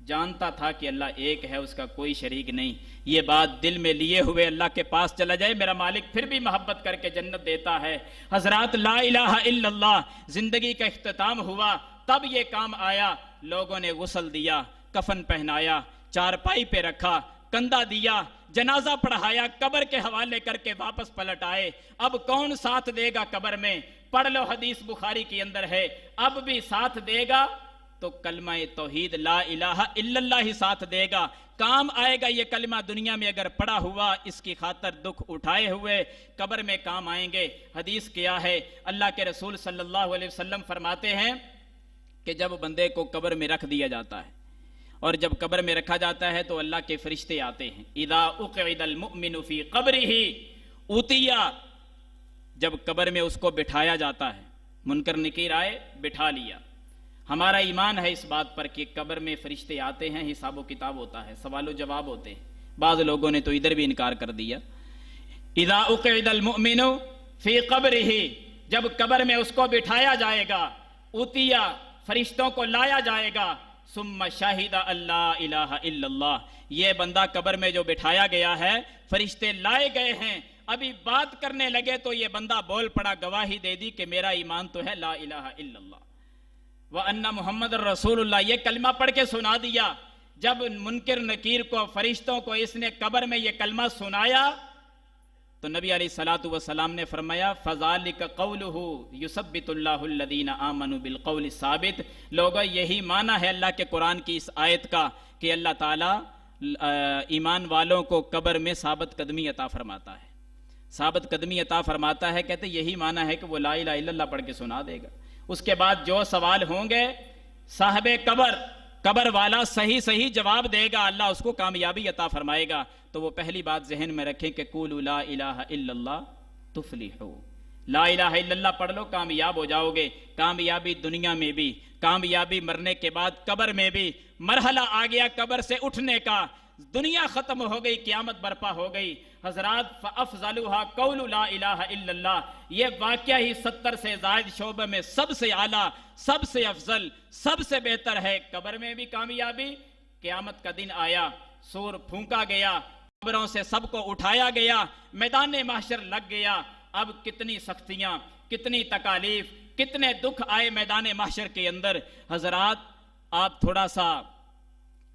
جانتا تھا کہ اللہ ایک ہے، اس کا کوئی شریک نہیں، یہ بات دل میں لیے ہوئے اللہ کے پاس چلا جائے، میرا مالک پھر بھی محبت کر کے جنت دیتا ہے۔ حضرات لا الہ الا اللہ زندگی کا اختتام ہوا، تب یہ کام آیا، لوگوں نے غسل دیا، کفن پہنایا، چارپائی پہ رکھا، کندھا دیا، جنازہ پڑھایا، قبر کے حوالے کر کے واپس پلٹ آئے۔ اب کون ساتھ دے گا قبر میں؟ پڑھ لو، حدیث بخاری کے اندر ہے، اب بھی ساتھ دے گا تو کلمہ توحید لا الہ الا اللہ ہی ساتھ دے گا، کام آئے گا یہ کلمہ دنیا میں اگر پڑا ہوا، اس کی خاطر دکھ اٹھائے ہوئے قبر میں کام آئیں گے۔ حدیث کیا ہے؟ اللہ کے رسول صلی اللہ علیہ وسلم فرماتے ہیں کہ جب بندے کو قبر میں رکھ دیا جاتا ہے اور جب قبر میں رکھا جاتا ہے تو اللہ کے فرشتے آتے ہیں، اذا اقعد المؤمن فی قبرہ اوتیا، جب قبر میں اس کو بٹھایا جاتا ہے، منکر نکیر آئے بٹھا لیا۔ ہمارا ایمان ہے اس بات پر کہ قبر میں فرشتے آتے ہیں، حساب و کتاب ہوتا ہے، سوال و جواب ہوتے ہیں۔ بعض لوگوں نے تو ادھر بھی انکار کر دیا۔ اذا اقعد المؤمن فی قبرہ، جب قبر میں اس کو بٹھایا جائے گا، اوتیا، فرشتوں کو لایا جائے گا، ثم شہد اللہ الہ الا اللہ، یہ بندہ قبر میں جو بٹھایا گیا ہے، فرشتے لائے گئے ہیں، ابھی بات کرنے لگے تو یہ بندہ بول پڑا، گواہی دے دی کہ میرا ایمان تو ہے لا الہ الا اللہ وَأَنَّ مُحَمَّدٌ رَّسُولُ اللَّهِ، یہ کلمہ پڑھ کے سنا دیا۔ جب منکر نکیر کو، فرشتوں کو اس نے قبر میں یہ کلمہ سنایا تو نبی علیہ الصلوۃ والسلام نے فرمایا فَذَلِكَ قَوْلُهُ يُثَبِّتُ اللَّهُ الَّذِينَ آمَنُوا بِالْقَوْلِ الثَّابِتِ۔ لوگو یہی معنی ہے اللہ کے قرآن کی اس آیت کا کہ اللہ تعالیٰ ایمان والوں کو قبر میں ثابت قدمی عطا فرماتا ہے، ثابت قدمی عطا فرماتا ہے، کہتے یہی معنی ہے کہ وہ لا الہ الا اللہ پڑھ کے سنا دے گا۔ اس کے بعد جو سوال ہوں گے صاحب قبر والا صحیح جواب دے گا، اللہ اس کو کامیابی عطا فرمائے گا۔ تو وہ پہلی بات ذہن میں رکھیں کہ قولوا لا الہ الا اللہ تفلحوا، لا الہ الا اللہ پڑھ لو کامیاب ہو جاؤ گے۔ کامیابی دنیا میں بھی، کامیابی مرنے کے بعد قبر میں بھی۔ مرحلہ آ گیا قبر سے اٹھنے کا، دنیا ختم ہو گئی، قیامت برپا ہو گئی۔ حضرات فَأَفْضَلُهَا قَوْلُ لَا إِلَٰهَ إِلَّا اللَّهِ، یہ واقعہ ہی 70 سے زائد شعبہ میں سب سے اعلیٰ، سب سے افضل، سب سے بہتر ہے۔ قبر میں بھی کامیابی، قیامت کا دن آیا، سور پھونکا گیا، قبروں سے سب کو اٹھایا گیا، میدان محشر لگ گیا۔ اب کتنی سختیاں، کتنی تکالیف، کتنے دکھ آئے میدان محشر کے اندر۔ حضرات آپ تھوڑا سا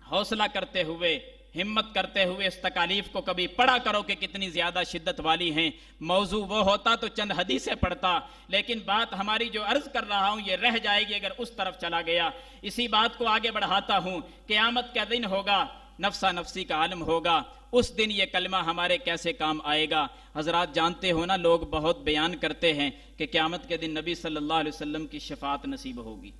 حوصلہ کرتے ہوئے، ہمت کرتے ہوئے اس تکالیف کو کبھی پڑھا کرو کہ کتنی زیادہ شدت والی ہیں۔ موضوع وہ ہوتا تو چند حدیثیں پڑھتا، لیکن بات ہماری جو عرض کر رہا ہوں یہ رہ جائے گی اگر اس طرف چلا گیا۔ اسی بات کو آگے بڑھاتا ہوں، قیامت کا دن ہوگا، نفسا نفسی کا عالم ہوگا، اس دن یہ کلمہ ہمارے کیسے کام آئے گا۔ حضرات جانتے ہو نا، لوگ بہت بیان کرتے ہیں کہ قیامت کے دن نبی صلی اللہ علیہ وسلم کی شفاعت نصیب ہوگی،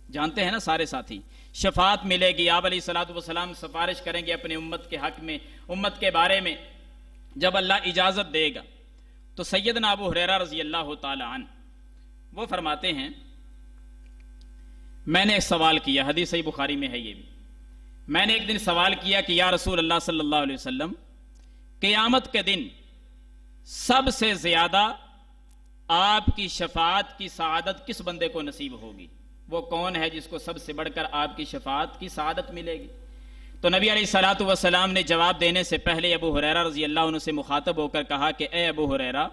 جانتے ہیں نا سارے ساتھی، شفاعت ملے گی، آپ علیہ الصلوۃ والسلام سفارش کریں گے اپنے امت کے حق میں، امت کے بارے میں۔ جب اللہ اجازت دے گا تو سیدنا ابو ہریرہ رضی اللہ تعالی عنہ وہ فرماتے ہیں، میں نے ایک سوال کیا، حدیث صحیح بخاری میں ہے یہ بھی، میں نے ایک دن سوال کیا کہ یا رسول اللہ صلی اللہ علیہ وسلم، قیامت کے دن سب سے زیادہ آپ کی شفاعت کی سعادت کس بندے کو نصیب ہوگی؟ وہ کون ہے جس کو سب سے بڑھ کر آپ کی شفاعت کی سعادت ملے گی؟ تو نبی علیہ الصلوۃ والسلام نے جواب دینے سے پہلے ابو ہریرہ رضی اللہ عنہ سے مخاطب ہو کر کہا کہ اے ابو ہریرہ،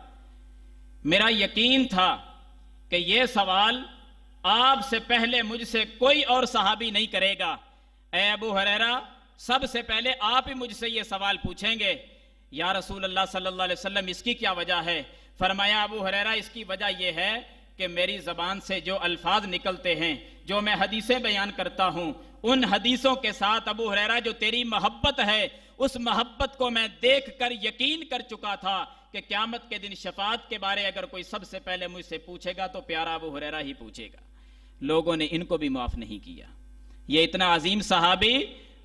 میرا یقین تھا کہ یہ سوال آپ سے پہلے مجھ سے کوئی اور صحابی نہیں کرے گا۔ اے ابو ہریرہ، سب سے پہلے آپ ہی مجھ سے یہ سوال پوچھیں گے۔ یا رسول اللہ صلی اللہ علیہ وسلم، اس کی کیا وجہ ہے؟ فرمایا ابو ہریرہ، اس کی وجہ یہ ہے کہ میری زبان سے جو الفاظ نکلتے ہیں، جو میں حدیثیں بیان کرتا ہوں، ان حدیثوں کے ساتھ ابو ہریرہ جو تیری محبت ہے، اس محبت کو میں دیکھ کر یقین کر چکا تھا کہ قیامت کے دن شفاعت کے بارے اگر کوئی سب سے پہلے مجھ سے پوچھے گا تو پیارا ابو ہریرہ ہی پوچھے گا۔ لوگوں نے ان کو بھی معاف نہیں کیا۔ یہ اتنا عظیم صحابی،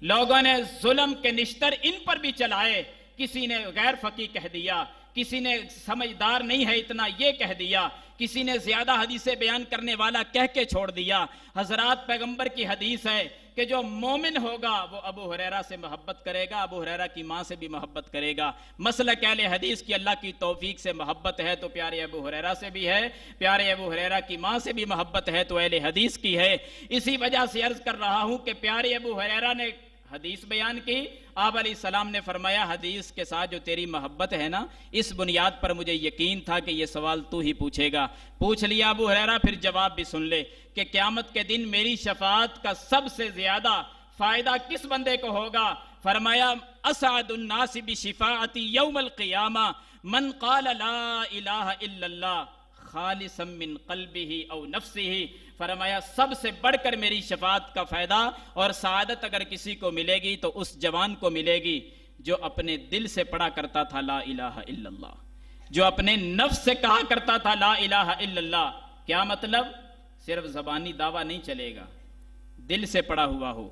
لوگوں نے ظلم کے نشتر ان پر بھی چلائے، کسی نے غیر فقیہ کہہ دیا، کسی نے سمجھدار نہیں ہے اتنا یہ کہہ دیا، کسی نے زیادہ حدیثیں بیان کرنے والا کہہ کے چھوڑ دیا۔ حضرات پیغمبر کی حدیث ہے کہ جو مومن ہوگا وہ ابو ہریرہ سے محبت کرے گا، ابو ہریرہ کی ماں سے بھی محبت کرے گا۔ مسلک اہل حدیث کی اللہ کی توفیق سے محبت ہے تو پیارے ابو ہریرہ سے بھی ہے، پیارے ابو ہریرہ کی ماں سے بھی محبت ہے تو اہل حدیث کی ہے۔ اسی وجہ سے عرض کر رہا ہوں کہ پیارے ابو ہریرہ نے حدیث بیان کی، آپ علیہ السلام نے فرمایا حدیث کے ساتھ جو تیری محبت ہے نا، اس بنیاد پر مجھے یقین تھا کہ یہ سوال تو ہی پوچھے گا۔ پوچھ لیا ابو ہریرہ، پھر جواب بھی سن لے کہ قیامت کے دن میری شفاعت کا سب سے زیادہ فائدہ کس بندے کو ہوگا؟ فرمایا اسعد الناس بشفاعتی یوم القیامہ من قال لا الہ الا اللہ خالصا من قلبہ او نفسہ۔ فرمایا سب سے بڑھ کر میری شفاعت کا فائدہ اور سعادت اگر کسی کو ملے گی تو اس جوان کو ملے گی جو اپنے دل سے پڑھا کرتا تھا لا الہ الا اللہ، جو اپنے نفس سے کہا کرتا تھا لا الہ الا اللہ۔ کیا مطلب؟ صرف زبانی دعویٰ نہیں چلے گا، دل سے پڑھا ہوا ہو،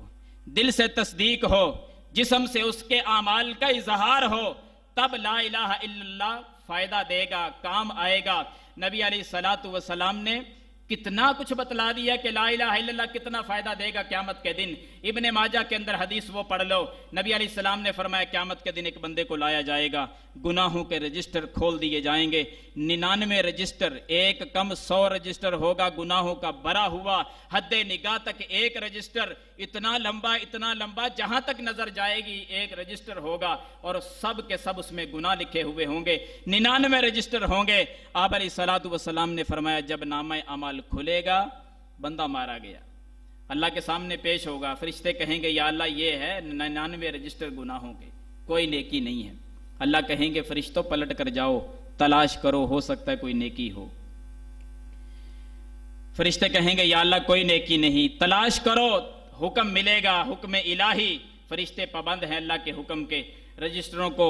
دل سے تصدیق ہو، جسم سے اس کے اعمال کا اظہار ہو، تب لا الہ الا اللہ فائدہ دے گا، کام آئے گا۔ نبی علیہ الصلوۃ والسلام نے کتنا کچھ بتلا دیا کہ لا الہ الا اللہ کتنا فائدہ دے گا قیامت کے دن۔ ابن ماجہ کے اندر حدیث وہ پڑھ لو، نبی علیہ السلام نے فرمایا قیامت کے دن ایک بندے کو لایا جائے گا، گناہوں کے رجسٹر کھول دیے جائیں گے، 99 رجسٹر، ایک کم 100 رجسٹر ہوگا گناہوں کا بھرا ہوا، حد نگاہ تک ایک رجسٹر، اتنا لمبا جہاں تک نظر جائے گی ایک رجسٹر ہوگا، اور سب کے سب اس میں گناہ لکھے ہوئے ہوں گے، 99 رجسٹر ہوں گے۔ آپ علیہ الصلوۃ والسلام نے فرمایا جب نامہ اعمال کھلے گا، بندہ مارا گیا، اللہ کے سامنے پیش ہوگا، فرشتے کہیں گے یا اللہ یہ ہے 99 رجسٹر گناہوں کے، کوئی نیکی نہیں ہے۔ اللہ کہیں گے فرشتوں پلٹ کر جاؤ، تلاش کرو، ہو سکتا ہے کوئی نیکی ہو۔ فرشتے کہیں گے یا اللہ کوئی نیکی نہیں، تلاش کرو، حکم ملے گا، حکم الہی، فرشتے پابند ہیں اللہ کے حکم کے، رجسٹروں کو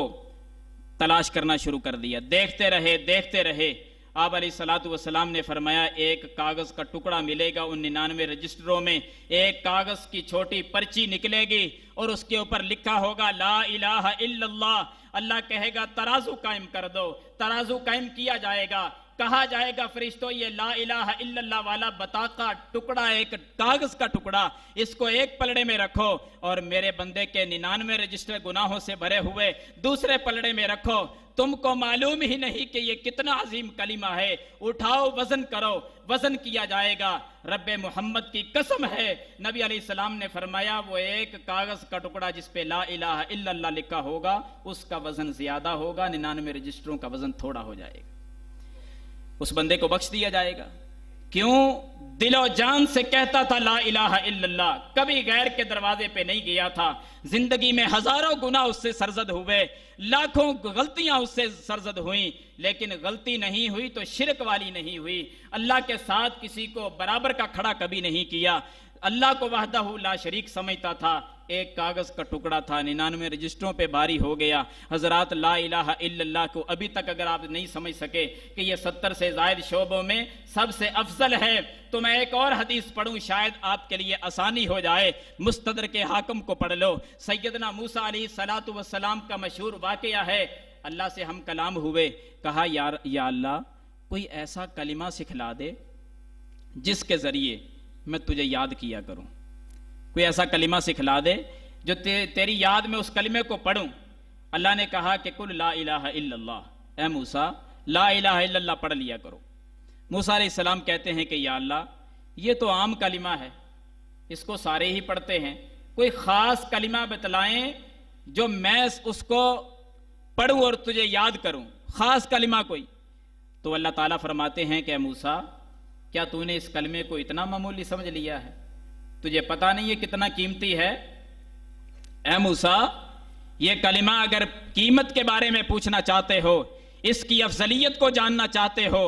تلاش کرنا شروع کر دیا، دیکھتے رہے۔ آپ علیہ الصلوۃ والسلام نے فرمایا ایک کاغذ کا ٹکڑا ملے گا، ان 99 رجسٹروں میں ایک کاغذ کی چھوٹی پرچی نکلے گی اور اس کے اوپر لکھا ہوگا لا الہ الا اللہ۔ اللہ کہے گا ترازو قائم کر دو، ترازو قائم کیا جائے گا، کہا جائے گا فرشتوں یہ لا الہ الا اللہ والا بطاقہ ٹکڑا، ایک کاغذ کا ٹکڑا، اس کو ایک پلڑے میں رکھو اور میرے بندے کے 99 رجسٹر گناہوں سے بھرے ہوئے دوسرے پلڑے میں رکھو، تم کو معلوم ہی نہیں کہ یہ کتنا عظیم کلمہ ہے، اٹھاؤ وزن کرو، وزن کیا جائے گا۔ رب محمد کی قسم ہے، نبی علیہ السلام نے فرمایا وہ ایک کاغذ کا ٹکڑا جس پہ لا الہ الا اللہ لکھا ہوگا اس کا وزن زیادہ ہوگا، 99 رجسٹروں کا وزن تھوڑا ہو جائے گا، اس بندے کو بخش دیا جائے گا۔ کیوں؟ دل و جان سے کہتا تھا لا الہ الا اللہ، کبھی غیر کے دروازے پہ نہیں گیا تھا، زندگی میں ہزاروں گناہ اس سے سرزد ہوئے، لاکھوں غلطیاں اس سے سرزد ہوئیں، لیکن غلطی نہیں ہوئی تو شرک والی نہیں ہوئی، اللہ کے ساتھ کسی کو برابر کا کھڑا کبھی نہیں کیا، اللہ کو وحدہ لا شریک سمجھتا تھا، ایک کاغذ کا ٹکڑا تھا 99 رجسٹروں پہ بھاری ہو گیا۔ حضرات لا الہ الا اللہ کو ابھی تک اگر آپ نہیں سمجھ سکے کہ یہ 70 سے زائد شعبوں میں سب سے افضل ہے تو میں ایک اور حدیث پڑھوں، شاید آپ کے لیے آسانی ہو جائے۔ مستدرک حاکم کو پڑھ لو، سیدنا موسیٰ علیہ السلام کا مشہور واقعہ ہے، اللہ سے ہم کلام ہوئے، کہا یا اللہ کوئی ایسا کلمہ سکھلا دے جس کے ذریعے میں تجھے یاد کیا کروں، کوئی ایسا کلمہ سکھلا دے جو تیری یاد میں اس کلمے کو پڑھوں۔ اللہ نے کہا کہ قل لا الہ الا اللہ، اے موسیٰ لا الہ الا اللہ پڑھ لیا کرو۔ موسیٰ علیہ السلام کہتے ہیں کہ یا اللہ یہ تو عام کلمہ ہے، اس کو سارے ہی پڑھتے ہیں، کوئی خاص کلمہ بتلائیں جو میں اس کو پڑھوں اور تجھے یاد کروں، خاص کلمہ کوئی۔ تو اللہ تعالیٰ فرماتے ہیں کہ اے موسیٰ کیا تو نے اس کلمے کو اتنا معمولی سمجھ لیا ہے؟ تجھے پتہ نہیں یہ کتنا قیمتی ہے؟ اے موسیٰ یہ کلمہ اگر قیمت کے بارے میں پوچھنا چاہتے ہو، اس کی افضلیت کو جاننا چاہتے ہو،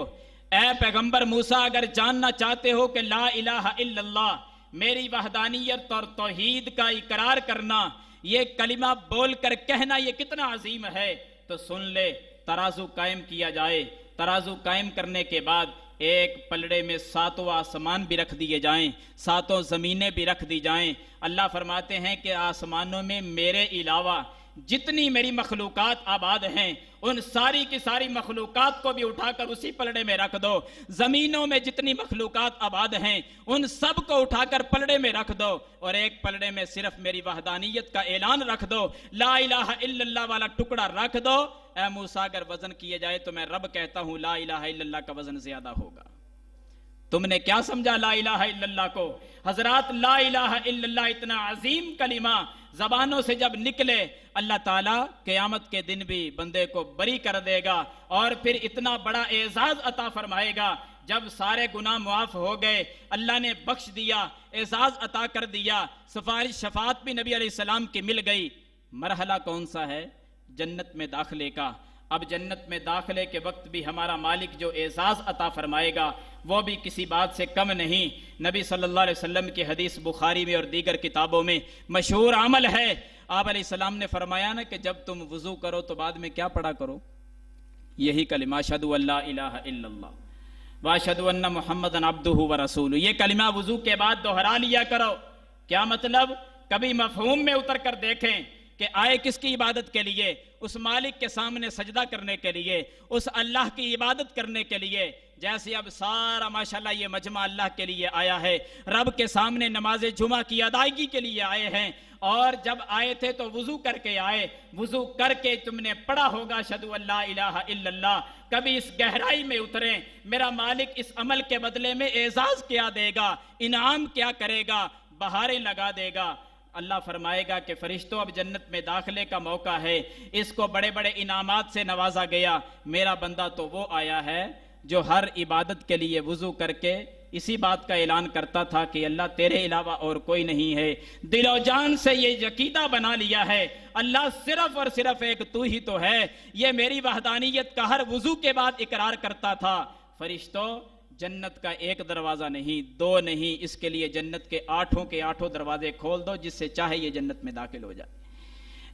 اے پیغمبر موسیٰ اگر جاننا چاہتے ہو کہ لا الہ الا اللہ میری وحدانیت اور توحید کا اقرار کرنا، یہ کلمہ بول کر کہنا یہ کتنا عظیم ہے، تو سن لے، ترازو قائم کیا جائے، ترازو قائم کرنے کے بعد ایک پلڑے میں 7 آسمان بھی رکھ دیے جائیں، 7 زمینیں بھی رکھ دی جائیں۔ اللہ فرماتے ہیں کہ آسمانوں میں میرے علاوہ جتنی میری مخلوقات آباد ہیں ان ساری کی ساری مخلوقات کو بھی اٹھا کر اسی پلڑے میں رکھ دو، زمینوں میں جتنی مخلوقات آباد ہیں ان سب کو اٹھا کر پلڑے میں رکھ دو، اور ایک پلڑے میں صرف میری وحدانیت کا اعلان رکھ دو، لا الہ الا اللہ والا ٹکڑا رکھ دو۔ اے موسیٰ اگر وزن کیے جائے تو میں رب کہتا ہوں لا الہ الا اللہ کا وزن زیادہ ہوگا۔ تم نے کیا سمجھا لا الہ الا اللہ کو؟ حضرات لا الہ الا اللہ اتنا عظیم کلمہ زبانوں سے جب نکلے اللہ تعالیٰ قیامت کے دن بھی بندے کو بری کر دے گا، اور پھر اتنا بڑا اعزاز عطا فرمائے گا۔ جب سارے گناہ معاف ہو گئے، اللہ نے بخش دیا، اعزاز عطا کر دیا، سفارش شفاعت بھی نبی علیہ السلام کی مل گئی، مرحلہ کون سا ہے؟ جنت میں داخلے کا۔ اب جنت میں داخلے کے وقت بھی ہمارا مالک جو اعزاز عطا فرمائے گا وہ بھی کسی بات سے کم نہیں۔ نبی صلی اللہ علیہ وسلم کی حدیث بخاری میں اور دیگر کتابوں میں مشہور عمل ہے، آپ علیہ السلام نے فرمایا نا کہ جب تم وضو کرو تو بعد میں کیا پڑھا کرو؟ یہی کلمہ اشہد ان لا الہ الا اللہ واشہد ان محمدًا عبدہ ورسولہ، یہ کلمہ وضو کے بعد دہرا لیا کرو۔ کیا مطلب؟ کبھی مفہوم میں اتر کر دیکھیں کہ آئے کس کی عبادت کے لیے؟ اس مالک کے سامنے سجدہ کرنے کے لیے، اس اللہ کی عبادت کرنے کے لیے۔ جیسے اب سارا ماشاءاللہ یہ مجمع اللہ کے لیے آیا ہے، رب کے سامنے نماز جمعہ کی ادائیگی کے لیے آئے ہیں، اور جب آئے تھے تو وضو کر کے آئے، وضو کر کے تم نے پڑھا ہوگا اشہد ان لا الہ الا اللہ۔ کبھی اس گہرائی میں اتریں، میرا مالک اس عمل کے بدلے میں اعزاز کیا دے گا، انعام کیا کرے گا، بہاریں لگا دے گا۔ اللہ فرمائے گا کہ فرشتوں اب جنت میں داخلے کا موقع ہے، اس کو بڑے بڑے انعامات سے نوازا گیا، میرا بندہ تو وہ آیا ہے جو ہر عبادت کے لیے وضو کر کے اسی بات کا اعلان کرتا تھا کہ اللہ تیرے علاوہ اور کوئی نہیں ہے، دل و جان سے یہ عقیدہ بنا لیا ہے اللہ صرف اور صرف ایک تو ہی تو ہے، یہ میری وحدانیت کا ہر وضو کے بعد اقرار کرتا تھا۔ فرشتوں جنت کا ایک دروازہ نہیں، 2 نہیں، اس کے لیے جنت کے 8 دروازے کھول دو، جس سے چاہے یہ جنت میں داخل ہو جائے۔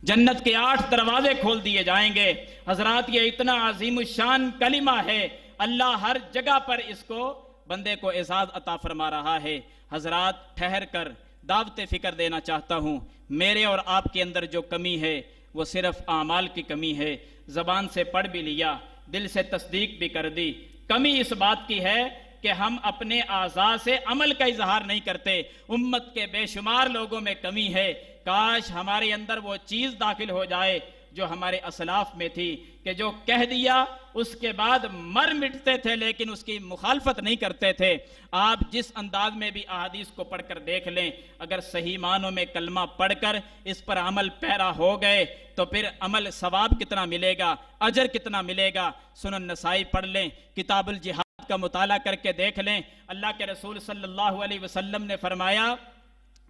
جنت کے 8 دروازے کھول دیے جائیں گے۔ حضرات یہ اتنا عظیم الشان کلمہ ہے، اللہ ہر جگہ پر اس کو بندے کو اعزاز عطا فرما رہا ہے۔ حضرات ٹھہر کر دعوت فکر دینا چاہتا ہوں، میرے اور آپ کے اندر جو کمی ہے وہ صرف اعمال کی کمی ہے۔ زبان سے پڑھ بھی لیا، دل سے تصدیق بھی کر دی، کمی اس بات کی ہے کہ ہم اپنے اعضاء سے عمل کا اظہار نہیں کرتے. امت کے بے شمار لوگوں میں کمی ہے. کاش ہمارے اندر وہ چیز داخل ہو جائے جو ہمارے اسلاف میں تھی کہ جو کہہ دیا اس کے بعد مر مٹتے تھے لیکن اس کی مخالفت نہیں کرتے تھے. آپ جس انداز میں بھی احادیث کو پڑھ کر دیکھ لیں, اگر صحیح معنوں میں کلمہ پڑھ کر اس پر عمل پیرا ہو گئے تو پھر عمل ثواب کتنا ملے گا, اجر کتنا ملے گا. سنن نسائی پڑھ لیں, کتاب الجہاد کا مطالعہ کر کے دیکھ لیں. اللہ کے رسول صلی اللہ علیہ وسلم نے فرمایا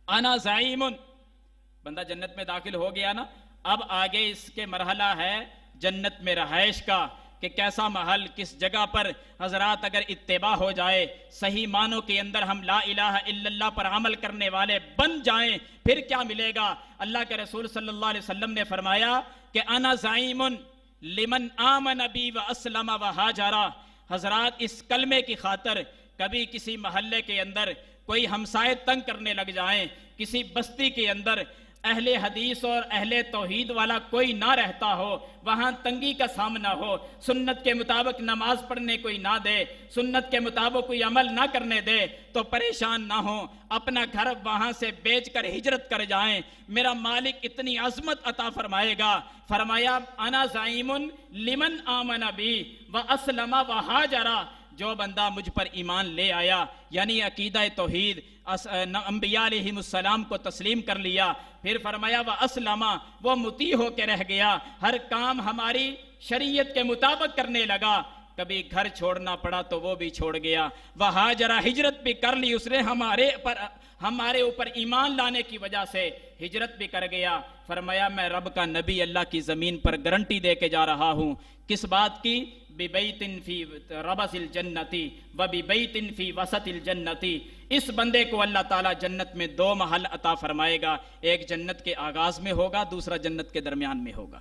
انا زعیم, بندہ جنت میں داخل ہو گیا نا, اب آگے اس کے مرحلہ ہے جنت میں رہائش کا کہ کیسا محل, کس جگہ پر. حضرات اگر اتباع ہو جائے, صحیح معنوں کے اندر ہم لا الہ الا اللہ پر عمل کرنے والے بن جائیں, پھر کیا ملے گا؟ اللہ کے رسول صلی اللہ علیہ وسلم نے فرمایا کہ انا زعیم لمن آمن بی و اسلم و ہاجرا. حضرات اس کلمے کی خاطر کبھی کسی محلے کے اندر کوئی ہمسائے تنگ کرنے لگ جائیں, کسی بستی کے اندر اہل حدیث اور اہل توحید والا کوئی نہ رہتا ہو, وہاں تنگی کا سامنا ہو, سنت کے مطابق نماز پڑھنے کوئی نہ دے, سنت کے مطابق کوئی عمل نہ کرنے دے, تو پریشان نہ ہو, اپنا گھر وہاں سے بیچ کر ہجرت کر جائیں, میرا مالک اتنی عظمت عطا فرمائے گا. فرمایا انا زعیم لمن آمن بی و اسلم و ہاجرا, جو بندہ مجھ پر ایمان لے آیا یعنی عقیدہ توحید انبیاء علیہم السلام کو تسلیم کر لیا, پھر فرمایا وَأَسْلَمَ, وہ مطیع ہو کے رہ گیا, ہر کام ہماری شریعت کے مطابق کرنے لگا, کبھی گھر چھوڑنا پڑا تو وہ بھی چھوڑ گیا, وَحَاجَرَ, ہجرت بھی کر لی اس نے ہمارے اوپر ایمان لانے کی وجہ سے ہجرت بھی کر گیا. فرمایا میں رب کا نبی اللہ کی زمین پر گارنٹی دے کے جا رہا ہوں, کس بات کی؟ بِبَيْتٍ فِي رَبَسِ الْجَنَّةِ وَبِبَيْتٍ فِي وَسَطِ الْجَنَّةِ. اس بندے کو اللہ تعالیٰ جنت میں 2 محل عطا فرمائے گا, ایک جنت کے آغاز میں ہوگا, دوسرا جنت کے درمیان میں ہوگا.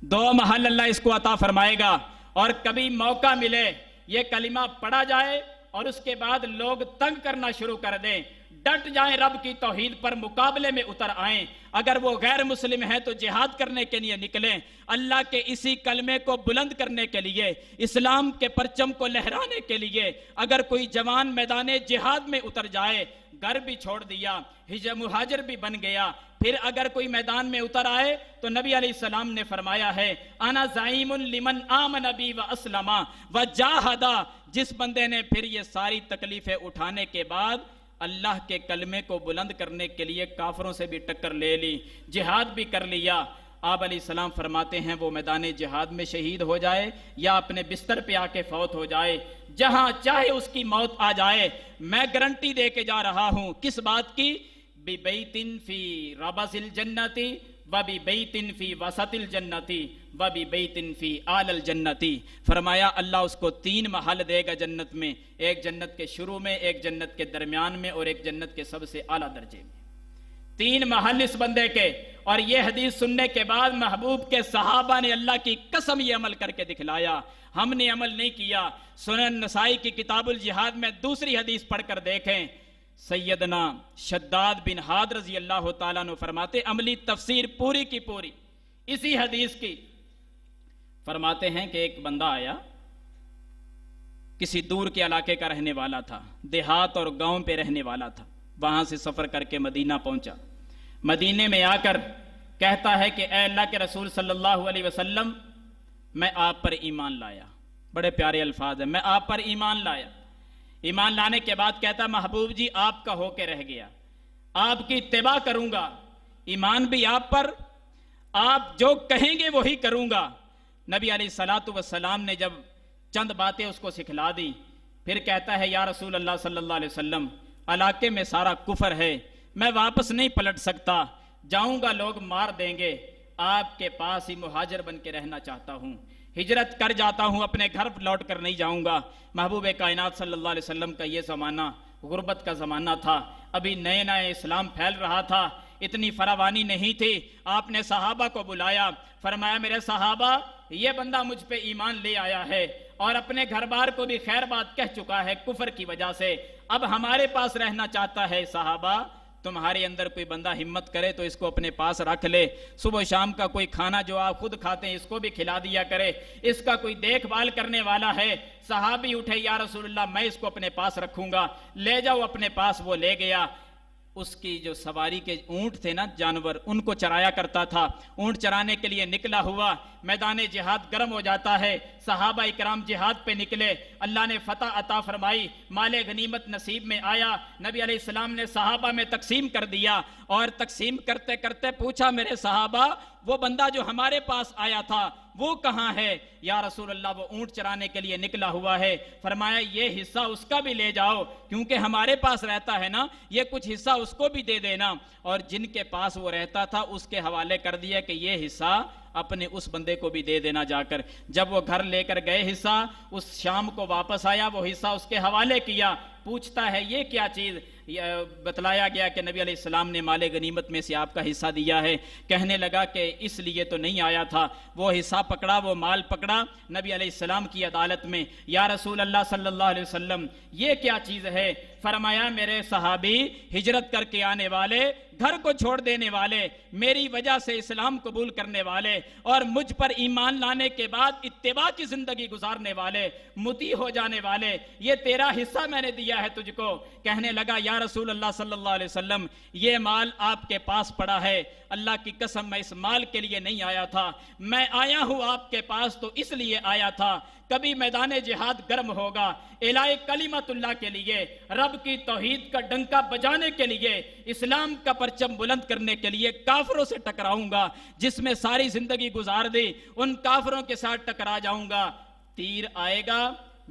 2 محل اللہ اس کو عطا فرمائے گا. اور کبھی موقع ملے یہ کلمہ پڑھا جائے اور اس کے بعد لوگ تنگ کرنا شروع کر دیں, ڈٹ جائیں رب کی توحید پر, مقابلے میں اتر آئیں. اگر وہ غیر مسلم ہے تو جہاد کرنے کے لیے نکلیں, اللہ کے اسی کلمے کو بلند کرنے کے لیے, اسلام کے پرچم کو لہرانے کے لیے. اگر کوئی جوان میدان جہاد میں اتر جائے, گھر بھی چھوڑ دیا, مہاجر بھی بن گیا, پھر اگر کوئی میدان میں اتر آئے تو نبی علیہ السلام نے فرمایا ہے انا زعیم لمن آمن بی و اسلم و جاہدا. جس بندے نے پھر یہ ساری تکلیفیں اٹھانے کے بعد اللہ کے کلمے کو بلند کرنے کے لیے کافروں سے بھی ٹکر لے لی, جہاد بھی کر لیا, آپ علیہ السلام فرماتے ہیں وہ میدان جہاد میں شہید ہو جائے یا اپنے بستر پہ آ کے فوت ہو جائے, جہاں چاہے اس کی موت آ جائے, میں گارنٹی دے کے جا رہا ہوں. کس بات کی؟ بِبَيْتٍ فِي رَبَسِ الْجَنَّةِ وَبِبَيْتٍ فِي وَسَطِ الْجَنَّةِ وَبِبَيْتٍ فِي آلَ الْجَنَّةِ. فرمایا اللہ اس کو 3 محل دے گا جنت میں, ایک جنت کے شروع میں, ایک جنت کے درمیان میں, اور ایک جنت کے سب سے اعلیٰ درجے میں. 3 محل اس بندے کے. اور یہ حدیث سننے کے بعد محبوب کے صحابہ نے اللہ کی قسم یہ عمل کر کے دکھلایا, ہم نے عمل نہیں کیا. سنن نسائی کی کتاب الجہاد میں دوسری حدیث پڑھ کر دیکھیں, سیدنا شداد بن حاد رضی اللہ تعالیٰ عنہ فرماتے, عملی تفسیر پوری کی پوری اسی حدیث کی, فرماتے ہیں کہ ایک بندہ آیا, کسی دور کے علاقے کا رہنے والا تھا, دیہات اور گاؤں پہ رہنے والا تھا, وہاں سے سفر کر کے مدینہ پہنچا. مدینے میں آ کر کہتا ہے کہ اے اللہ کے رسول صلی اللہ علیہ وسلم, میں آپ پر ایمان لایا. بڑے پیارے الفاظ ہیں, میں آپ پر ایمان لایا. ایمان لانے کے بعد کہتا محبوب جی آپ کا ہو کے رہ گیا, آپ کی اتباع کروں گا, ایمان بھی آپ پر, آپ جو کہیں گے وہی کروں گا. نبی علیہ الصلوۃ والسلام نے جب چند باتیں اس کو سکھلا دی, پھر کہتا ہے یا رسول اللہ صلی اللہ علیہ وسلم, علاقے میں سارا کفر ہے, میں واپس نہیں پلٹ سکتا, جاؤں گا لوگ مار دیں گے, آپ کے پاس ہی مہاجر بن کے رہنا چاہتا ہوں, ہجرت کر جاتا ہوں, اپنے گھر لوٹ کر نہیں جاؤں گا. محبوب کائنات صلی اللہ علیہ وسلم کا یہ زمانہ غربت کا زمانہ تھا, ابھی نئے نئے اسلام پھیل رہا تھا, اتنی فراوانی نہیں تھی. آپ نے صحابہ کو بلایا, فرمایا میرے صحابہ یہ بندہ مجھ پہ ایمان لے آیا ہے اور اپنے گھر بار کو بھی خیر بات کہہ چکا ہے کفر کی وجہ سے, اب ہمارے پاس رہنا چاہتا ہے. صحابہ تمہارے اندر کوئی بندہ ہمت کرے تو اس کو اپنے پاس رکھ لے، صبح شام کا کوئی کھانا جو آپ خود کھاتے ہیں اس کو بھی کھلا دیا کرے، اس کا کوئی دیکھ بھال کرنے والا ہے۔ صحابی اٹھے، یا رسول اللہ میں اس کو اپنے پاس رکھوں گا، لے جاؤ اپنے پاس۔ وہ لے گیا۔ اس کی جو سواری کے اونٹ تھے نا، جانور، ان کو چرایا کرتا تھا۔ اونٹ چرانے کے لیے نکلا ہوا، میدان جہاد گرم ہو جاتا ہے، صحابہ اکرام جہاد پہ نکلے، اللہ نے فتح عطا فرمائی، مال غنیمت نصیب میں آیا، نبی علیہ السلام نے صحابہ میں تقسیم کر دیا، اور تقسیم کرتے کرتے پوچھا میرے صحابہ وہ بندہ جو ہمارے پاس آیا تھا وہ کہاں ہے؟ یا رسول اللہ وہ اونٹ چرانے کے لیے نکلا ہوا ہے۔ فرمایا یہ حصہ اس کا بھی لے جاؤ، کیونکہ ہمارے پاس رہتا ہے نا، یہ کچھ حصہ اس کو بھی دے دینا۔ اور جن کے پاس وہ رہتا تھا اس کے حوالے کر دیا کہ یہ حصہ اپنے اس بندے کو بھی دے دینا جا کر۔ جب وہ گھر لے کر گئے حصہ، اس شام کو واپس آیا، وہ حصہ اس کے حوالے کیا۔ پوچھتا ہے یہ کیا چیز؟ بتلایا گیا کہ نبی علیہ السلام نے مال غنیمت میں سے آپ کا حصہ دیا ہے۔ کہنے لگا کہ اس لیے تو نہیں آیا تھا۔ وہ حصہ پکڑا، وہ مال پکڑا نبی علیہ السلام کی عدالت میں، یا رسول اللہ صلی اللہ علیہ وسلم یہ کیا چیز ہے؟ فرمایا میرے صحابی، ہجرت کر کے آنے والے، گھر کو چھوڑ دینے والے، میری وجہ سے اسلام قبول کرنے والے اور مجھ پر ایمان لانے کے بعد اتباع کی زندگی گزارنے والے، مطیع ہو جانے والے، یہ تیرا حصہ میں نے دیا ہے تجھ کو۔ کہنے لگا یا رسول اللہ صلی اللہ علیہ وسلم یہ مال آپ کے پاس پڑا ہے، اللہ کی قسم میں اس مال کے لیے نہیں آیا تھا، میں آیا ہوں آپ کے پاس تو اس لیے آیا تھا، کبھی میدان جہاد گرم ہوگا، اعلاء کلمت اللہ کے لیے، رب کی توحید کا ڈنکا بجانے کے لیے، اسلام کا پرچم بلند کرنے کے لیے کافروں سے ٹکراؤں گا، جس میں ساری زندگی گزار دی، ان کافروں کے ساتھ ٹکرا جاؤں گا، تیر آئے گا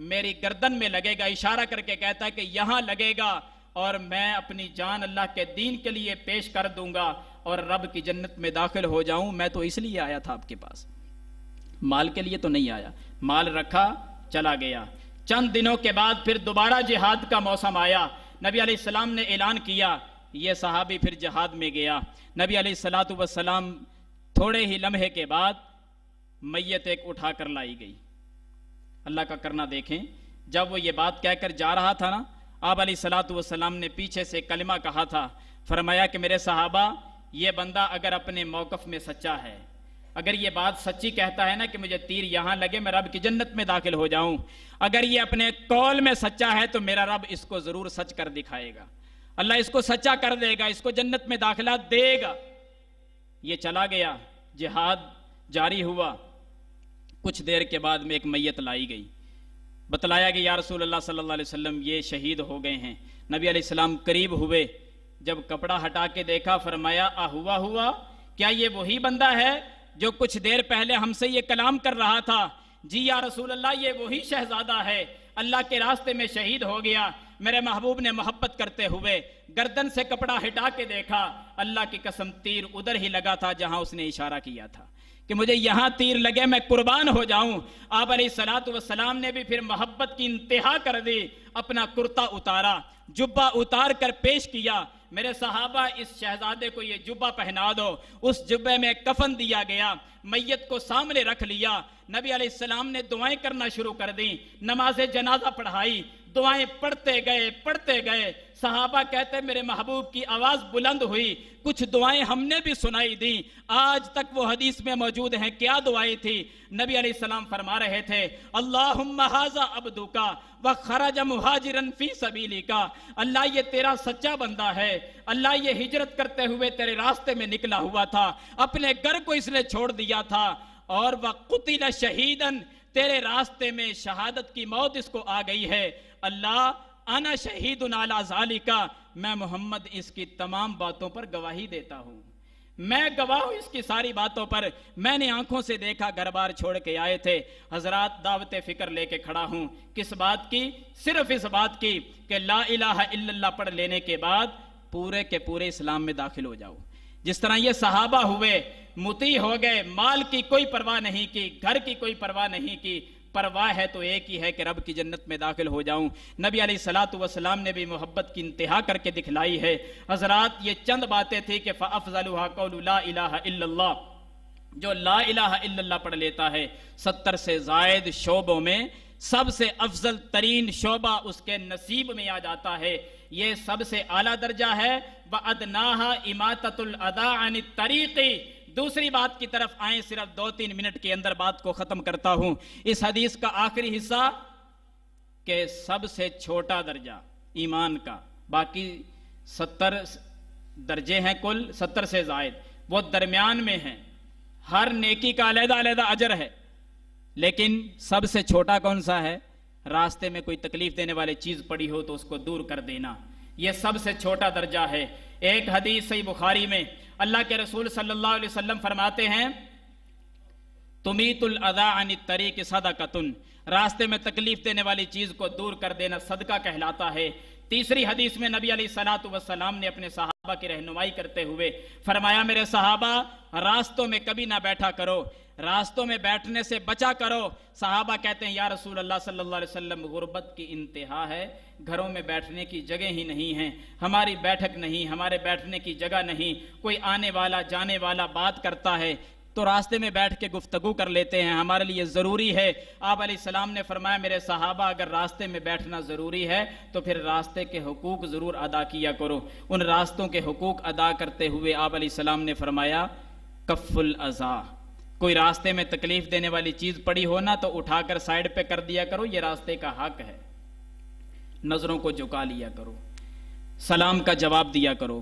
میری گردن میں لگے گا، اشارہ کر کے کہتا ہے کہ یہاں لگے گا، اور میں اپنی جان اللہ کے دین کے لیے پیش کر دوں گا اور رب کی جنت میں داخل ہو جاؤں۔ میں تو اس لیے آیا تھا آپ کے پاس، مال کے لیے تو نہیں آیا۔ مال رکھا، چلا گیا۔ چند دنوں کے بعد پھر دوبارہ جہاد کا موسم آیا، نبی علیہ السلام نے اعلان کیا، یہ صحابی پھر جہاد میں گیا۔ نبی علیہ السلام تھوڑے ہی لمحے کے بعد میت ایک اٹھا کر لائی گئی۔ اللہ کا کرنا دیکھیں، جب وہ یہ بات کہہ کر جا رہا تھا نا، آپ علیہ السلام نے پیچھے سے کلمہ کہا تھا، فرمایا کہ میرے صحابہ یہ بندہ اگر اپنے موقف میں سچا ہے، اگر یہ بات سچی کہتا ہے نا کہ مجھے تیر یہاں لگے میں رب کی جنت میں داخل ہو جاؤں، اگر یہ اپنے قول میں سچا ہے تو میرا رب اس کو ضرور سچ کر دکھائے گا، اللہ اس کو سچا کر دے گا، اس کو جنت میں داخلہ دے گا۔ یہ چلا گیا، جہاد جاری ہوا۔ کچھ دیر کے بعد میں ایک میت لائی گئی، بتلایا کہ یا رسول اللہ صلی اللہ علیہ وسلم یہ شہید ہو گئے ہیں۔ نبی علیہ السلام قریب ہوئے، جب کپڑا ہٹا کے دیکھا، فرمایا ہوا کیا یہ وہی بندہ ہے جو کچھ دیر پہلے ہم سے یہ کلام کر رہا تھا؟ جی یا رسول اللہ یہ وہی شہزادہ ہے، اللہ کے راستے میں شہید ہو گیا۔ میرے محبوب نے محبت کرتے ہوئے گردن سے کپڑا ہٹا کے دیکھا، اللہ کی قسم تیر ادھر ہی لگا تھا جہاں اس نے اشارہ کیا تھا کہ مجھے یہاں تیر لگے میں قربان ہو جاؤں۔ آپ علیہ السلام نے بھی پھر محبت کی انتہا کر دی، اپنا کرتا اتارا، جبہ اتار کر پیش کیا، میرے صحابہ اس شہزادے کو یہ جبہ پہنا دو۔ اس جبے میں کفن دیا گیا، میت کو سامنے رکھ لیا، نبی علیہ السلام نے دعائیں کرنا شروع کر دیں، نماز جنازہ پڑھائی، دعائیں پڑھتے گئے۔ صحابہ کہتے میرے محبوب کی آواز بلند ہوئی، کچھ دعائیں ہم نے بھی سنائی دیں، آج تک وہ حدیث میں موجود ہیں۔ کیا دعائیں تھی؟ نبی علیہ السلام فرما رہے تھے، اللہم ھذا عبدک وخرج مہاجرا فی سبیلک، اللہ یہ تیرا سچا بندہ ہے، اللہ یہ ہجرت کرتے ہوئے تیرے راستے میں نکلا ہوا تھا، اپنے گھر کو اس نے چھوڑ دیا تھا، اور وقتل شہیدا، تیرے راستے میں شہادت کی موت اس کو آ گئی ہے، اللہ انا شہید علی ذالک، میں محمد اس کی تمام باتوں پر گواہی دیتا ہوں، میں گواہ ہوں اس کی ساری باتوں پر، میں نے آنکھوں سے دیکھا، گھر بار چھوڑ کے آئے تھے حضرات، دعوت فکر لے کے کھڑا ہوں، کس بات کی؟ صرف اس بات کی کہ لا الہ الا اللہ پڑھ لینے کے بعد پورے کے پورے اسلام میں داخل ہو جاؤ۔ جس طرح یہ صحابہ ہوئے، مطیع ہو گئے، مال کی کوئی پرواہ نہیں کی، گھر کی کوئی پرواہ نہیں کی، پرواہ ہے تو ایک ہی ہے کہ رب کی جنت میں داخل ہو جاؤں۔ نبی علیہ السلام نے بھی محبت کی انتہا کر کے دکھلائی ہے۔ حضرات یہ چند باتیں تھی کہ فَأَفْضَلُهَا قَوْلُ لَا إِلَهَ إِلَّا اللَّهُ، جو لا الہ الا اللہ پڑھ لیتا ہے 70 سے زائد شعبوں میں سب سے افضل ترین شعبہ اس کے نصیب میں آ جاتا ہے۔ یہ سب سے اعلیٰ درجہ ہے۔ وَأَدْنَاهَا إِمَاطَةُ الْأَذَىٰ عَنِ الطَّرِيقِ۔ دوسری بات کی طرف آئیں، صرف 2-3 منٹ کے اندر بات کو ختم کرتا ہوں۔ اس حدیث کا آخری حصہ کہ سب سے چھوٹا درجہ ایمان کا، باقی 70 درجے ہیں، کل 70 سے زائد، وہ درمیان میں ہیں، ہر نیکی کا علیحدہ علیحدہ اجر ہے، لیکن سب سے چھوٹا کون سا ہے؟ راستے میں کوئی تکلیف دینے والی چیز پڑی ہو تو اس کو دور کر دینا، یہ سب سے چھوٹا درجہ ہے۔ ایک حدیث صحیح بخاری میں اللہ کے رسول صلی اللہ علیہ وسلم فرماتے ہیں تمیت الاذی عن الطریق صدقۃ، راستے میں تکلیف دینے والی چیز کو دور کر دینا صدقہ کہلاتا ہے۔ تیسری حدیث میں نبی علیہ الصلوۃ والسلام نے اپنے صحابہ کی رہنمائی کرتے ہوئے فرمایا میرے صحابہ راستوں میں کبھی نہ بیٹھا کرو، راستوں میں بیٹھنے سے بچا کرو۔ صحابہ کہتے ہیں یا رسول اللہ صلی اللہ علیہ وسلم غربت کی انتہا ہے، گھروں میں بیٹھنے کی جگہ ہی نہیں ہے، ہماری بیٹھک نہیں، ہمارے بیٹھنے کی جگہ نہیں، کوئی آنے والا جانے والا بات کرتا ہے تو راستے میں بیٹھ کے گفتگو کر لیتے ہیں، ہمارے لیے ضروری ہے۔ آپ علیہ السلام نے فرمایا میرے صحابہ اگر راستے میں بیٹھنا ضروری ہے تو پھر راستے کے حقوق ضرور ادا کیا کرو۔ ان راستوں کے حقوق ادا کرتے ہوئے آپ علیہ السلام نے فرمایا کف الاذی، کوئی راستے میں تکلیف دینے والی چیز پڑی ہو نا تو اٹھا کر سائڈ پہ کر دیا کرو، یہ راستے کا حق ہے۔ نظروں کو جھکا لیا کرو، سلام کا جواب دیا کرو،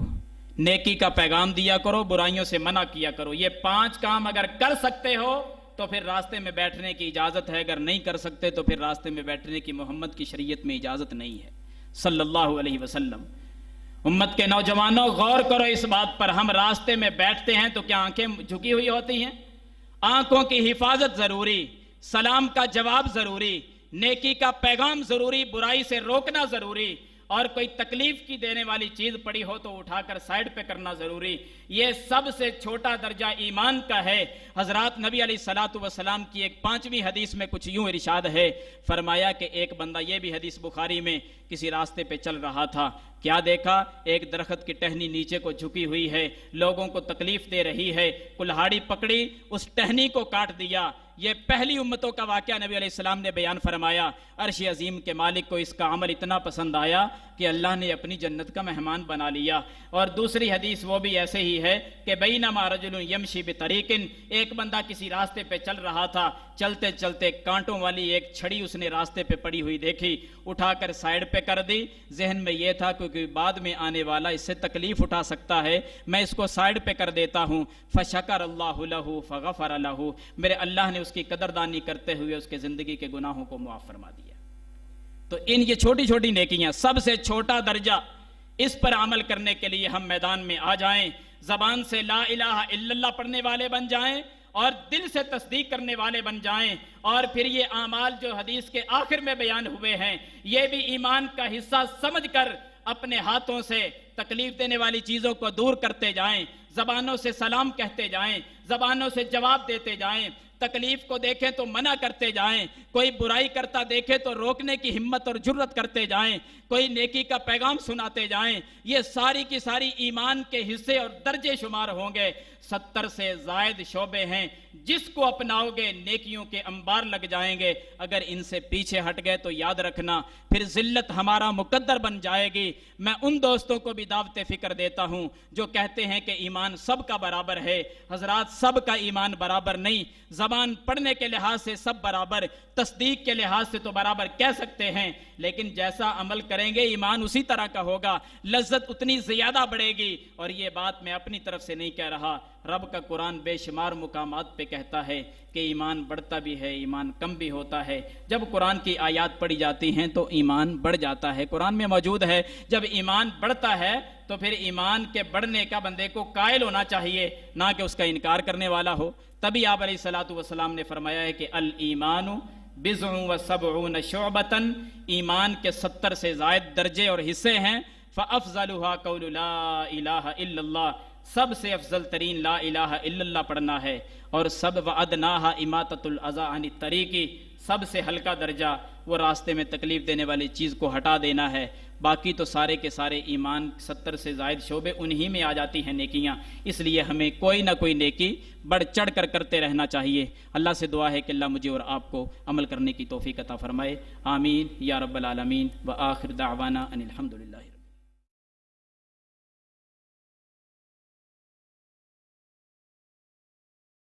نیکی کا پیغام دیا کرو، برائیوں سے منع کیا کرو۔ یہ 5 کام اگر کر سکتے ہو تو پھر راستے میں بیٹھنے کی اجازت ہے، اگر نہیں کر سکتے تو پھر راستے میں بیٹھنے کی محمد کی شریعت میں اجازت نہیں ہے صلی اللہ علیہ وسلم۔ امت کے نوجوانوں غور کرو اس بات پر، ہم راستے میں بیٹھتے ہیں تو کیا آنکھیں جھکی ہوئی ہوتی ہیں؟ آنکھوں کی حفاظت ضروری، سلام کا جواب ضروری، نیکی کا پیغام ضروری، برائی سے روکنا ضروری، اور کوئی تکلیف کی دینے والی چیز پڑی ہو تو اٹھا کر سائڈ پہ کرنا ضروری۔ یہ سب سے چھوٹا درجہ ایمان کا ہے۔ حضرات نبی علیہ الصلوۃ والسلام کی ایک 5ویں حدیث میں کچھ یوں ارشاد ہے، فرمایا کہ ایک بندہ، یہ بھی حدیث بخاری میں، کسی راستے پہ چل رہا تھا، کیا دیکھا ایک درخت کی ٹہنی نیچے کو جھکی ہوئی ہے، لوگوں کو تکلیف دے رہی ہے، کلہاڑی پکڑی اس ٹہنی کو کاٹ دیا۔ یہ پہلی امتوں کا واقعہ نبی علیہ السلام نے بیان فرمایا۔ عرش عظیم کے مالک کو اس کا عمل اتنا پسند آیا کہ اللہ نے اپنی جنت کا مہمان بنا لیا۔ اور دوسری حدیث وہ بھی ایسے ہی ہے کہ بینما رجل یمشی بطریق، ایک بندہ کسی راستے پہ چل رہا تھا، چلتے چلتے کانٹوں والی ایک چھڑی اس نے راستے پہ پڑی ہوئی دیکھی، اٹھا کر سائڈ پہ کر دی۔ ذہن میں یہ تھا کیونکہ بعد میں آنے والا اس سے تکلیف اٹھا سکتا ہے، میں اس کو سائڈ پہ کر دیتا ہوں۔ فشکر اللہ لہ فغفر لہ، میرے اللہ نے اس کی قدردانی کرتے ہوئے اس کے زندگی کے گناہوں کو معاف فرما دیا۔ تو یہ چھوٹی چھوٹی نیکیاں، سب سے چھوٹا درجہ، اس پر عمل کرنے کے لیے ہم میدان میں آ جائیں، زبان سے لا الہ الا اللہ پڑھنے والے بن جائیں اور دل سے تصدیق کرنے والے بن جائیں، اور پھر یہ اعمال جو حدیث کے آخر میں بیان ہوئے ہیں یہ بھی ایمان کا حصہ سمجھ کر اپنے ہاتھوں سے تکلیف دینے والی چیزوں کو دور کرتے جائیں، زبانوں سے سلام کہتے جائیں، زبانوں سے جواب دیتے جائیں، تکلیف کو دیکھیں تو منع کرتے جائیں، کوئی برائی کرتا دیکھے تو روکنے کی ہمت اور جرت کرتے جائیں، کوئی نیکی کا پیغام سناتے جائیں۔ یہ ساری کی ساری ایمان کے حصے اور درجے شمار ہوں گے۔ 70 سے زائد شعبے ہیں، جس کو اپناؤ گے نیکیوں کے انبار لگ جائیں گے۔ اگر ان سے پیچھے ہٹ گئے تو یاد رکھنا پھر ذلت ہمارا مقدر بن جائے گی۔ میں ان دوستوں کو بھی دعوت فکر دیتا ہوں جو کہتے ہیں کہ ایمان سب کا برابر ہے۔ حضرات سب کا ایمان برابر نہیں، زبان پڑھنے کے لحاظ سے سب برابر، تصدیق کے لحاظ سے تو برابر کہہ سکتے ہیں، لیکن جیسا عمل کریں گے ایمان اسی طرح کا ہوگا، لذت اتنی زیادہ بڑھے گی۔ اور یہ بات میں اپنی طرف سے نہیں کہہ رہا، رب کا قرآن بے شمار مقامات پہ کہتا ہے کہ ایمان بڑھتا بھی ہے، ایمان کم بھی ہوتا ہے۔ جب قرآن کی آیات پڑھی جاتی ہیں تو ایمان بڑھ جاتا ہے، قرآن میں موجود ہے۔ جب ایمان بڑھتا ہے تو پھر ایمان کے بڑھنے کا بندے کو قائل ہونا چاہیے، نہ کہ اس کا انکار کرنے والا ہو۔ تبھی آپ علیہ الصلوۃ والسلام نے فرمایا ہے کہ الایمان بضع و سبعون شعبۃ، ایمان کے 70 سے زائد درجے اور حصے ہیں۔ فافضلها قول لا الہ الا اللہ، سب سے افضل ترین لا الہ الا اللہ پڑھنا ہے، اور سب وادناها اماطۃ الاذی عن الطریق، سب سے ہلکا درجہ وہ راستے میں تکلیف دینے والی چیز کو ہٹا دینا ہے۔ باقی تو سارے کے سارے ایمان 70 سے زائد شعبے انہی میں آ جاتی ہیں نیکیاں، اس لیے ہمیں کوئی نہ کوئی نیکی بڑھ چڑھ کر کرتے رہنا چاہیے۔ اللہ سے دعا ہے کہ اللہ مجھے اور آپ کو عمل کرنے کی توفیق عطا فرمائے، آمین یا رب العالمین۔ وآخر دعوانا ان الحمدللہ۔